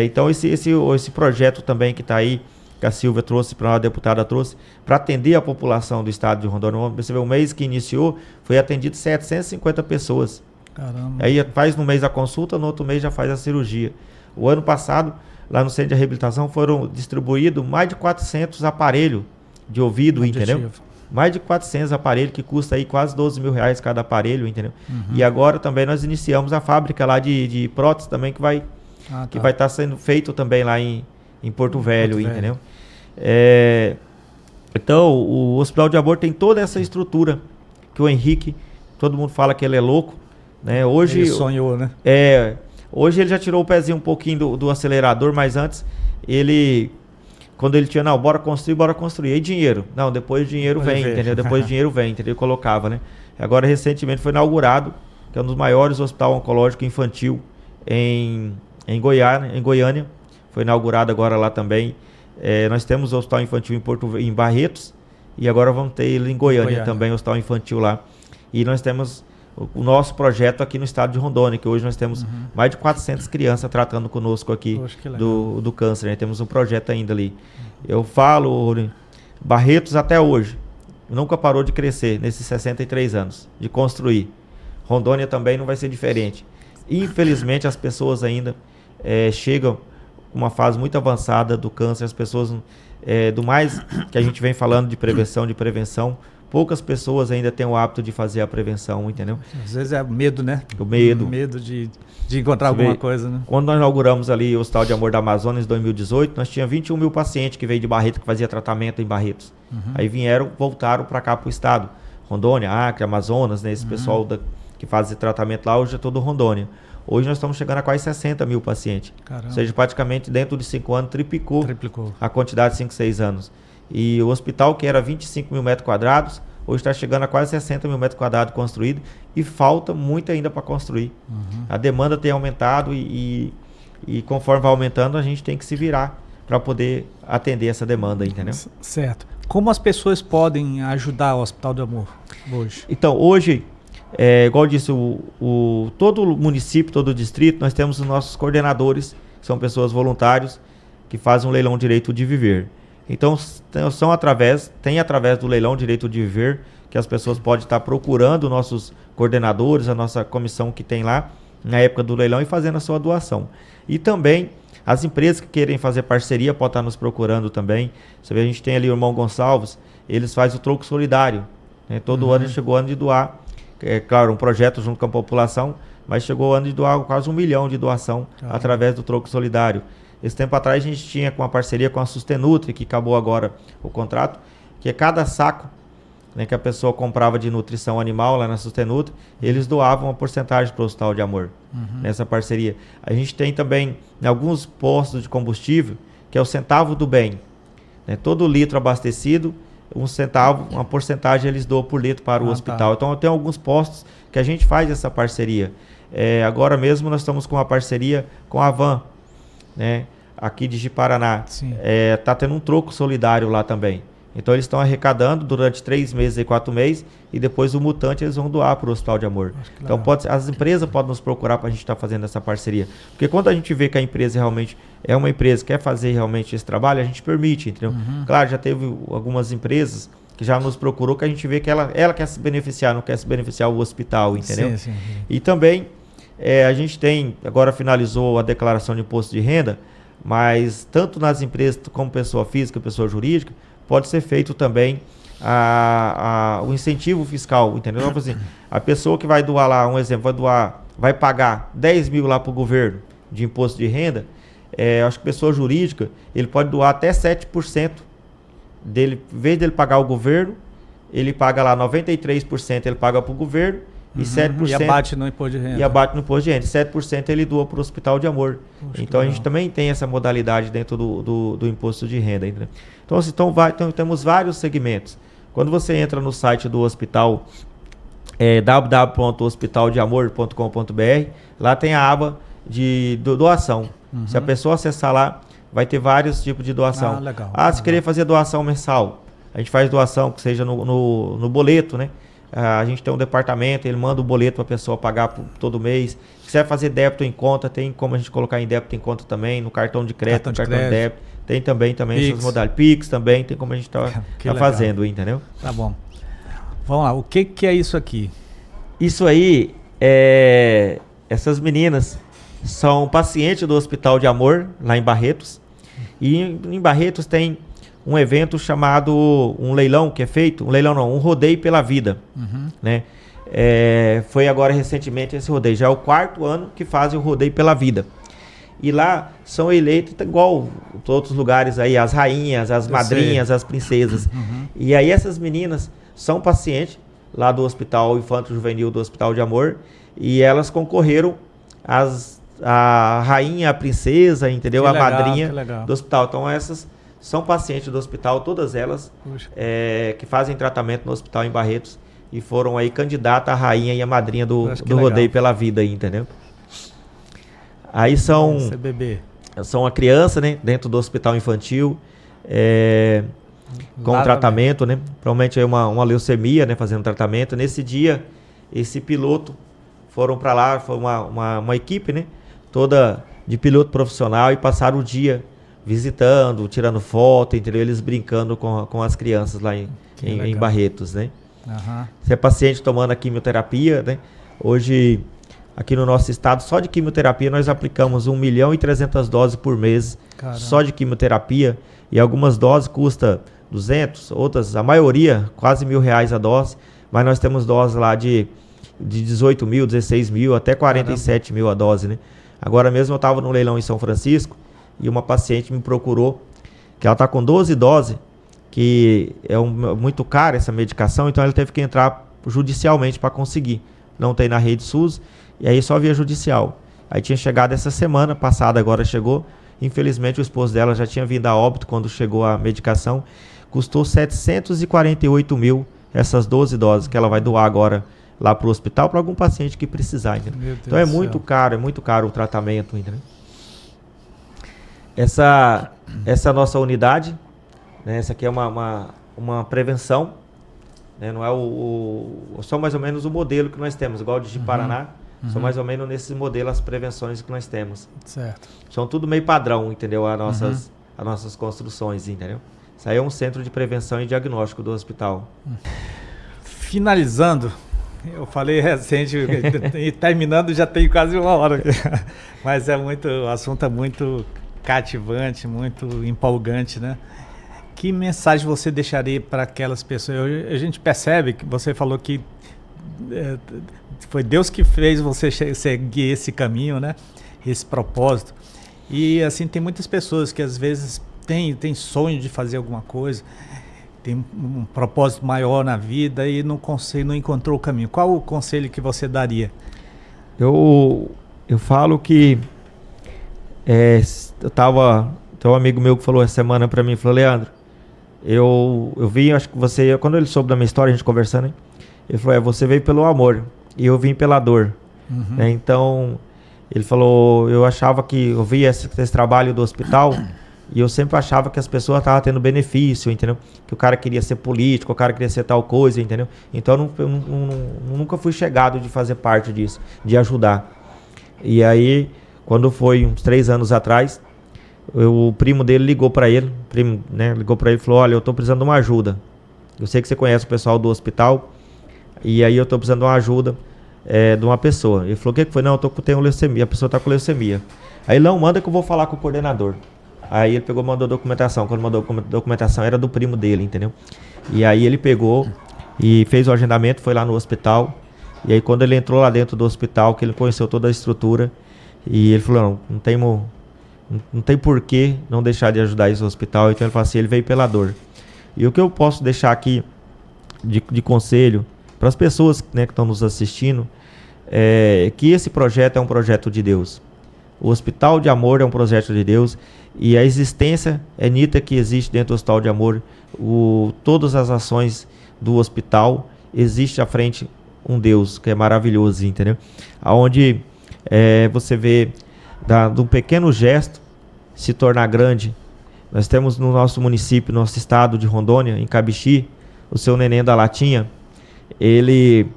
Então esse projeto também que está aí, que a Silvia trouxe, a deputada trouxe, para atender a população do estado de Rondônia. Você vê, o mês que iniciou, foi atendido 750 pessoas. Caramba. Aí faz no mês a consulta, no outro mês já faz a cirurgia. O ano passado, lá no centro de reabilitação, foram distribuídos mais de 400 aparelhos de ouvido, entendeu? Mais de 400 aparelhos, que custa aí quase 12 mil reais cada aparelho, entendeu? E agora também nós iniciamos a fábrica lá de prótese também, que vai estar sendo feito também lá em Porto Velho, entendeu? Então, o Hospital de Amor tem toda essa estrutura que o Henrique, todo mundo fala que ele é louco, né? Hoje, ele sonhou, né? Hoje ele já tirou o pezinho um pouquinho do acelerador, mas antes quando ele tinha, bora construir, e dinheiro? Não, depois o dinheiro vem, entendeu? Depois o dinheiro vem, entendeu? Ele colocava, né? Agora, recentemente, foi inaugurado, que é um dos maiores hospitais oncológicos infantil em Goiânia. Foi inaugurado agora lá também. Nós temos o hospital infantil em Barretos, e agora vamos ter ele em Goiânia também, o hospital infantil lá. E nós temos o nosso projeto aqui no estado de Rondônia, que hoje nós temos mais de 400 crianças tratando conosco aqui do câncer, né? Temos um projeto ainda ali. Eu falo, Barretos até hoje nunca parou de crescer nesses 63 anos, de construir. Rondônia também não vai ser diferente. Infelizmente as pessoas ainda chegam com uma fase muito avançada do câncer, as pessoas, do mais que a gente vem falando de prevenção, poucas pessoas ainda têm o hábito de fazer a prevenção, entendeu? Às vezes é medo, né? O medo. O medo de encontrar alguma coisa, né? Quando nós inauguramos ali o Hospital de Amor da Amazonas em 2018, nós tínhamos 21 mil pacientes que veio de Barretos, que fazia tratamento em Barretos. Aí voltaram para cá para o estado. Rondônia, Acre, Amazonas, né? Esse pessoal que faz esse tratamento lá, hoje é todo Rondônia. Hoje nós estamos chegando a quase 60 mil pacientes. Caramba. Ou seja, praticamente dentro de 5 anos triplicou a quantidade de 5, 6 anos. E o hospital, que era 25 mil metros quadrados, hoje está chegando a quase 60 mil metros quadrados construídos e falta muito ainda para construir. A demanda tem aumentado e conforme vai aumentando, a gente tem que se virar para poder atender essa demanda, entendeu? Certo. Como as pessoas podem ajudar o Hospital do Amor hoje? Então, hoje, igual eu disse, todo o município, todo o distrito, nós temos os nossos coordenadores, que são pessoas voluntários, que fazem um leilão direito de viver. Então, através do leilão direito de viver, que as pessoas podem estar procurando nossos coordenadores, a nossa comissão que tem lá, na época do leilão, e fazendo a sua doação. E também, as empresas que querem fazer parceria podem estar nos procurando também. Você vê, a gente tem ali o irmão Gonçalves, eles fazem o troco solidário. Né? Todo ano chegou o ano de doar, claro, um projeto junto com a população, mas chegou o ano de doar quase 1 milhão de doação através do troco solidário. Esse tempo atrás a gente tinha com uma parceria com a Sustenutri, que acabou agora o contrato, que é cada saco, né, que a pessoa comprava de nutrição animal lá na Sustenutri, eles doavam uma porcentagem para o Hospital de Amor, nessa parceria. A gente tem também em alguns postos de combustível, que é o centavo do bem. Né, todo litro abastecido, 1 centavo, uma porcentagem eles doam por litro para o hospital. Então tem alguns postos que a gente faz essa parceria. Agora mesmo nós estamos com uma parceria com a Van, né, aqui de Ji-Paraná. Tá tendo um troco solidário lá também. Então eles estão arrecadando durante 3 meses e 4 meses e depois o mutante eles vão doar para o Hospital de Amor. Então as empresas podem nos procurar para a gente estar fazendo essa parceria. Porque quando a gente vê que a empresa realmente é uma empresa que quer fazer realmente esse trabalho, a gente permite, entendeu? Claro, já teve algumas empresas que já nos procurou que a gente vê que ela quer se beneficiar, não quer se beneficiar o hospital, entendeu? Sim. E também a gente agora finalizou a declaração de imposto de renda, mas tanto nas empresas como pessoa física, pessoa jurídica, pode ser feito também o incentivo fiscal, entendeu? Então, assim, a pessoa que vai doar lá, um exemplo, vai pagar 10 mil lá para o governo de imposto de renda, acho que pessoa jurídica, ele pode doar até 7% dele, em vez dele pagar o governo, ele paga lá 93%, ele paga para o governo, e 7%... E abate no imposto de renda. E abate no imposto de renda. 7% ele doa para o Hospital de Amor. Poxa, então a gente também tem essa modalidade dentro do imposto de renda. Entendeu? Então, assim, temos vários segmentos. Quando você entra no site do hospital, www.hospitaldeamor.com.br, lá tem a aba de doação. Se a pessoa acessar lá, vai ter vários tipos de doação. Legal. Se querer fazer doação mensal, a gente faz doação que seja no boleto, né? A gente tem um departamento, ele manda o boleto para a pessoa pagar todo mês. Se quiser fazer débito em conta, tem como a gente colocar em débito em conta também, no cartão de crédito, no cartão de débito. Tem também essas modalidades. Pix também, tem como a gente tá fazendo, entendeu? Tá bom. Vamos lá, o que é isso aqui? Isso aí, essas meninas são pacientes do Hospital de Amor, lá em Barretos. E em Barretos tem um evento chamado, um leilão que é feito, um rodeio pela vida, né? Foi agora recentemente esse rodeio, já é o 4º ano que fazem o rodeio pela vida. E lá são eleitos, igual em outros lugares aí, as rainhas, as madrinhas, as princesas. E aí essas meninas são pacientes lá do Hospital Infanto Juvenil do Hospital de Amor, e elas concorreram a rainha, a princesa, entendeu? Que legal, madrinha do hospital. Então essas são pacientes do hospital, todas elas que fazem tratamento no hospital em Barretos e foram aí candidata a rainha e a madrinha do rodeio pela vida aí, entendeu? Aí são uma criança, né, dentro do hospital infantil, com tratamento, né? Provavelmente aí uma leucemia, né, fazendo tratamento. Nesse dia, esse piloto foram para lá, foi uma equipe, né, toda de piloto profissional, e passaram o dia visitando, tirando foto, entendeu? Eles brincando com as crianças lá em Barretos, né? Você é paciente tomando a quimioterapia, né? Hoje, aqui no nosso estado, só de quimioterapia, nós aplicamos 1.300.000 doses por mês. Caramba. Só de quimioterapia. E algumas doses custam 200, outras, a maioria, quase R$1.000 a dose. Mas nós temos doses lá de 18 mil, 16 mil, até 47 mil a dose, né? Agora mesmo eu estava no leilão em São Francisco, e uma paciente me procurou, que ela está com 12 doses, que muito cara essa medicação, então ela teve que entrar judicialmente para conseguir. Não tem na rede SUS, e aí só via judicial. Aí tinha chegado essa semana passada, agora chegou. Infelizmente o esposo dela já tinha vindo a óbito quando chegou a medicação. Custou 748 mil essas 12 doses que ela vai doar agora lá para o hospital para algum paciente que precisar, entendeu? Então é muito caro o tratamento, entendeu? Essa nossa unidade, né, essa aqui é uma prevenção, né, não é só mais ou menos o modelo que nós temos, igual de Paraná, são mais ou menos nesses modelos as prevenções que nós temos. Certo. São tudo meio padrão, entendeu? As nossas construções, entendeu? Isso aí é um centro de prevenção e diagnóstico do hospital. Finalizando, eu falei recente e terminando já tem quase uma hora aqui. Mas o assunto é muito cativante, muito empolgante, né? Que mensagem você deixaria para aquelas pessoas? A gente percebe que você falou que foi Deus que fez você seguir esse caminho, né? Esse propósito. E assim, tem muitas pessoas que às vezes têm sonho de fazer alguma coisa, tem um propósito maior na vida e não encontrou o caminho. Qual o conselho que você daria? Eu falo que tem um amigo meu que falou essa semana para mim, falou: Leandro, eu vi, acho que você, quando ele soube da minha história, a gente conversando, hein? Ele falou: você veio pelo amor e eu vim pela dor. Né? Então, ele falou, eu achava que eu via esse trabalho do hospital e eu sempre achava que as pessoas estavam tendo benefício, entendeu? Que o cara queria ser político, o cara queria ser tal coisa, entendeu? Então, eu nunca fui chegado de fazer parte disso, de ajudar. E aí, quando foi uns 3 anos atrás, o primo dele ligou para ele, ligou para ele e falou: olha, eu tô precisando de uma ajuda. Eu sei que você conhece o pessoal do hospital, e aí eu tô precisando de uma ajuda de uma pessoa. Ele falou: o que foi? Não, tenho leucemia, a pessoa tá com leucemia. Aí não, manda que eu vou falar com o coordenador. Aí ele pegou e mandou documentação. Quando mandou documentação era do primo dele, entendeu? E aí ele pegou e fez o agendamento, foi lá no hospital. E aí quando ele entrou lá dentro do hospital, que ele conheceu toda a estrutura, e ele falou: não tem porquê não deixar de ajudar esse hospital. Então ele falou assim, ele veio pela dor. E o que eu posso deixar aqui de conselho para as pessoas, né, que estão nos assistindo, é que esse projeto é um projeto de Deus. O Hospital de Amor é um projeto de Deus e a existência é nítida que existe dentro do Hospital de Amor. Todas as ações do hospital, existe à frente um Deus que é maravilhoso, entendeu? Onde você vê de um pequeno gesto se tornar grande. Nós temos no nosso município, no nosso estado de Rondônia, em Cabixi, o seu neném da Latinha, ele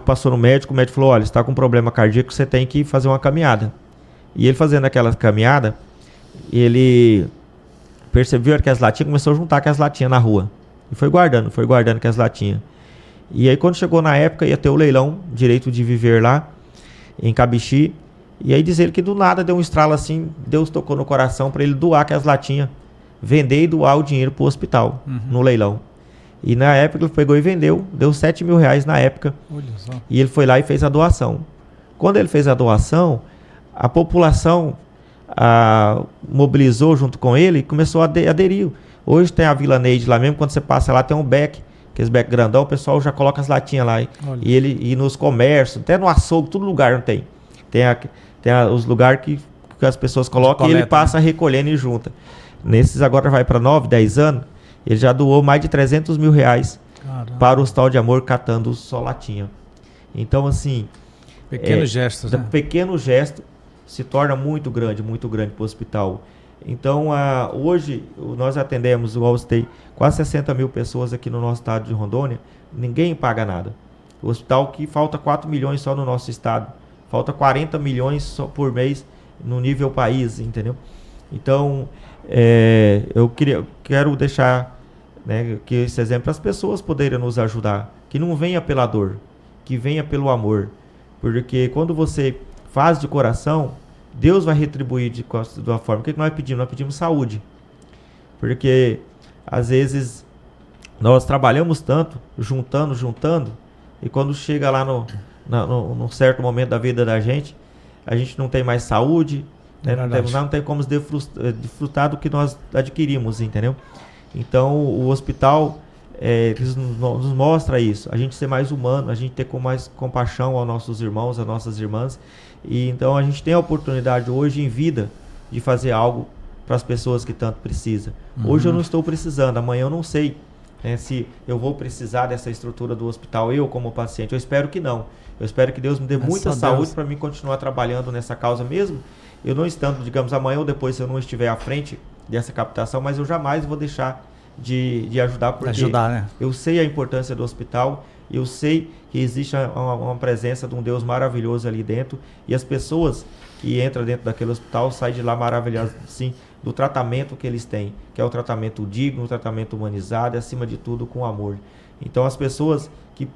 passou no médico, o médico falou: olha, você está com um problema cardíaco, você tem que fazer uma caminhada. E ele fazendo aquela caminhada, ele percebeu que as latinhas, começou a juntar aquelas latinhas na rua. E foi guardando aquelas latinhas. E aí quando chegou na época, ia ter o leilão, direito de viver lá, em Cabixi. E aí diz ele que do nada deu um estralo assim, Deus tocou no coração para ele doar aquelas latinhas, vender e doar o dinheiro para o hospital, no leilão. E na época ele pegou e vendeu, deu R$7.000 na época. Olha só. E ele foi lá e fez a doação. Quando ele fez a doação, a população mobilizou junto com ele e começou a aderir. Hoje tem a Vila Neide lá mesmo, quando você passa lá tem um beck, aqueles beck grandão, o pessoal já coloca as latinhas lá. E nos comércios, até no açougue, todo lugar não tem. Tem os lugares que as pessoas colocam e ele passa, né, recolhendo e junta. Nesses agora vai para 9, 10 anos, ele já doou mais de R$300.000 para o Hospital de Amor, catando só latinha. Então, assim... Pequenos gestos, né? Pequeno gesto se torna muito grande para o hospital. Então, hoje, nós atendemos, igual você tem, quase 60 mil pessoas aqui no nosso estado de Rondônia, ninguém paga nada. O hospital que falta 4 milhões só no nosso estado, falta 40 milhões só por mês no nível país, entendeu? Então, eu quero deixar, né, que esse exemplo para as pessoas poderem nos ajudar, que não venha pela dor, que venha pelo amor, porque quando você faz de coração, Deus vai retribuir de uma forma. O que nós pedimos? Nós pedimos saúde, porque às vezes nós trabalhamos tanto, juntando, e quando chega lá num certo momento da vida da gente, a gente não tem mais saúde, né? Não tem como desfrutar do que nós adquirimos, entendeu? Então o hospital nos mostra isso, a gente ser mais humano, a gente ter mais compaixão aos nossos irmãos, às nossas irmãs, e então a gente tem a oportunidade hoje em vida de fazer algo para as pessoas que tanto precisam. Hoje eu não estou precisando, amanhã eu não sei né, se eu vou precisar dessa estrutura do hospital, eu como paciente. Eu espero que não. Eu espero que Deus me dê muita saúde para mim continuar trabalhando nessa causa mesmo. Eu não estando, digamos, amanhã ou depois, se eu não estiver à frente dessa captação, mas eu jamais vou deixar de ajudar, porque né? Eu sei a importância do hospital, eu sei que existe uma presença de um Deus maravilhoso ali dentro, e as pessoas que entram dentro daquele hospital saem de lá maravilhadas, sim, do tratamento que eles têm, que é um tratamento digno, um tratamento humanizado e, acima de tudo, com amor. Então, as pessoas que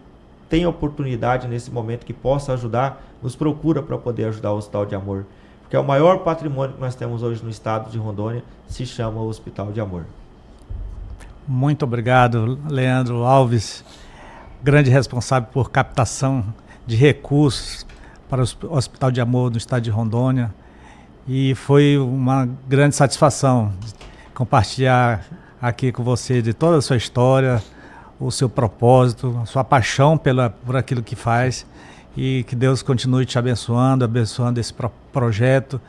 têm oportunidade nesse momento, que possam ajudar, nos procura para poder ajudar o Hospital de Amor. Porque é o maior patrimônio que nós temos hoje no estado de Rondônia, se chama o Hospital de Amor. Muito obrigado, Leandro Alves, grande responsável por captação de recursos para o Hospital de Amor no estado de Rondônia. E foi uma grande satisfação compartilhar aqui com você de toda a sua história, o seu propósito, a sua paixão por aquilo que faz. E que Deus continue te abençoando esse projeto,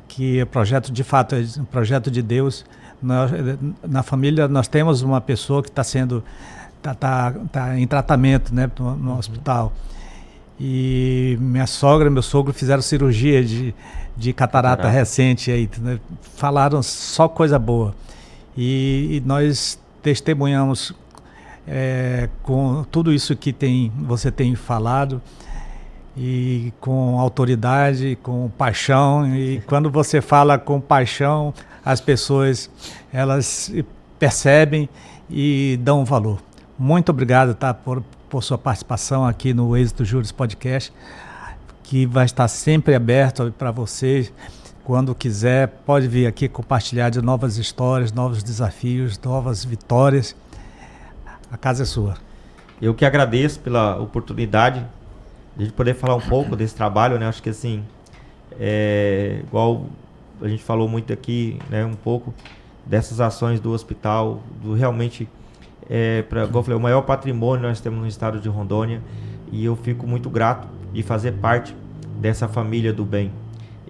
que é projeto de fato, é um projeto de Deus. Na família nós temos uma pessoa que está em tratamento, né, no hospital. E minha sogra e meu sogro fizeram cirurgia de catarata recente aí, né? Falaram só coisa boa. E nós testemunhamos com tudo isso que você tem falado, e com autoridade, com paixão. E quando você fala com paixão, as pessoas elas percebem e dão valor. Muito obrigado, tá, por sua participação aqui no Êxito Juris Podcast, que vai estar sempre aberto para vocês. Quando quiser, pode vir aqui compartilhar de novas histórias, novos desafios, novas vitórias. A casa é sua. Eu que agradeço pela oportunidade de a gente poder falar um pouco desse trabalho, né? Acho que assim, igual a gente falou muito aqui, né? Um pouco dessas ações do hospital, do realmente, como eu falei, o maior patrimônio nós temos no estado de Rondônia, e eu fico muito grato de fazer parte dessa família do bem.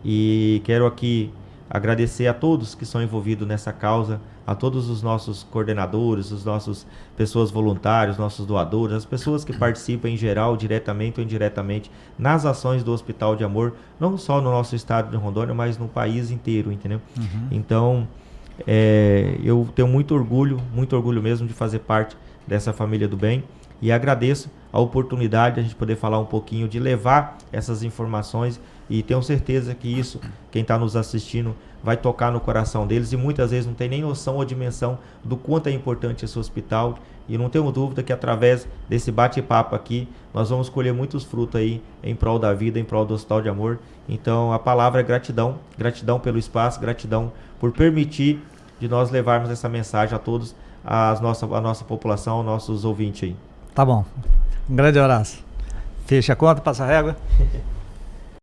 E quero aqui agradecer a todos que são envolvidos nessa causa, a todos os nossos coordenadores, os nossos pessoas voluntárias, nossos doadores, as pessoas que participam em geral, diretamente ou indiretamente, nas ações do Hospital de Amor, não só no nosso estado de Rondônia, mas no país inteiro, entendeu? Uhum. Então, eu tenho muito orgulho mesmo de fazer parte dessa família do bem, e agradeço a oportunidade de a gente poder falar um pouquinho, de levar essas informações, e tenho certeza que isso, quem está nos assistindo, vai tocar no coração deles, e muitas vezes não tem nem noção ou dimensão do quanto é importante esse hospital, e não tenho dúvida que através desse bate-papo aqui, nós vamos colher muitos frutos aí em prol da vida, em prol do Hospital de Amor. Então a palavra é gratidão, gratidão pelo espaço, gratidão por permitir de nós levarmos essa mensagem a todos, a nossa população, aos nossos ouvintes aí. Tá bom, um grande abraço. Fecha a conta, passa a régua.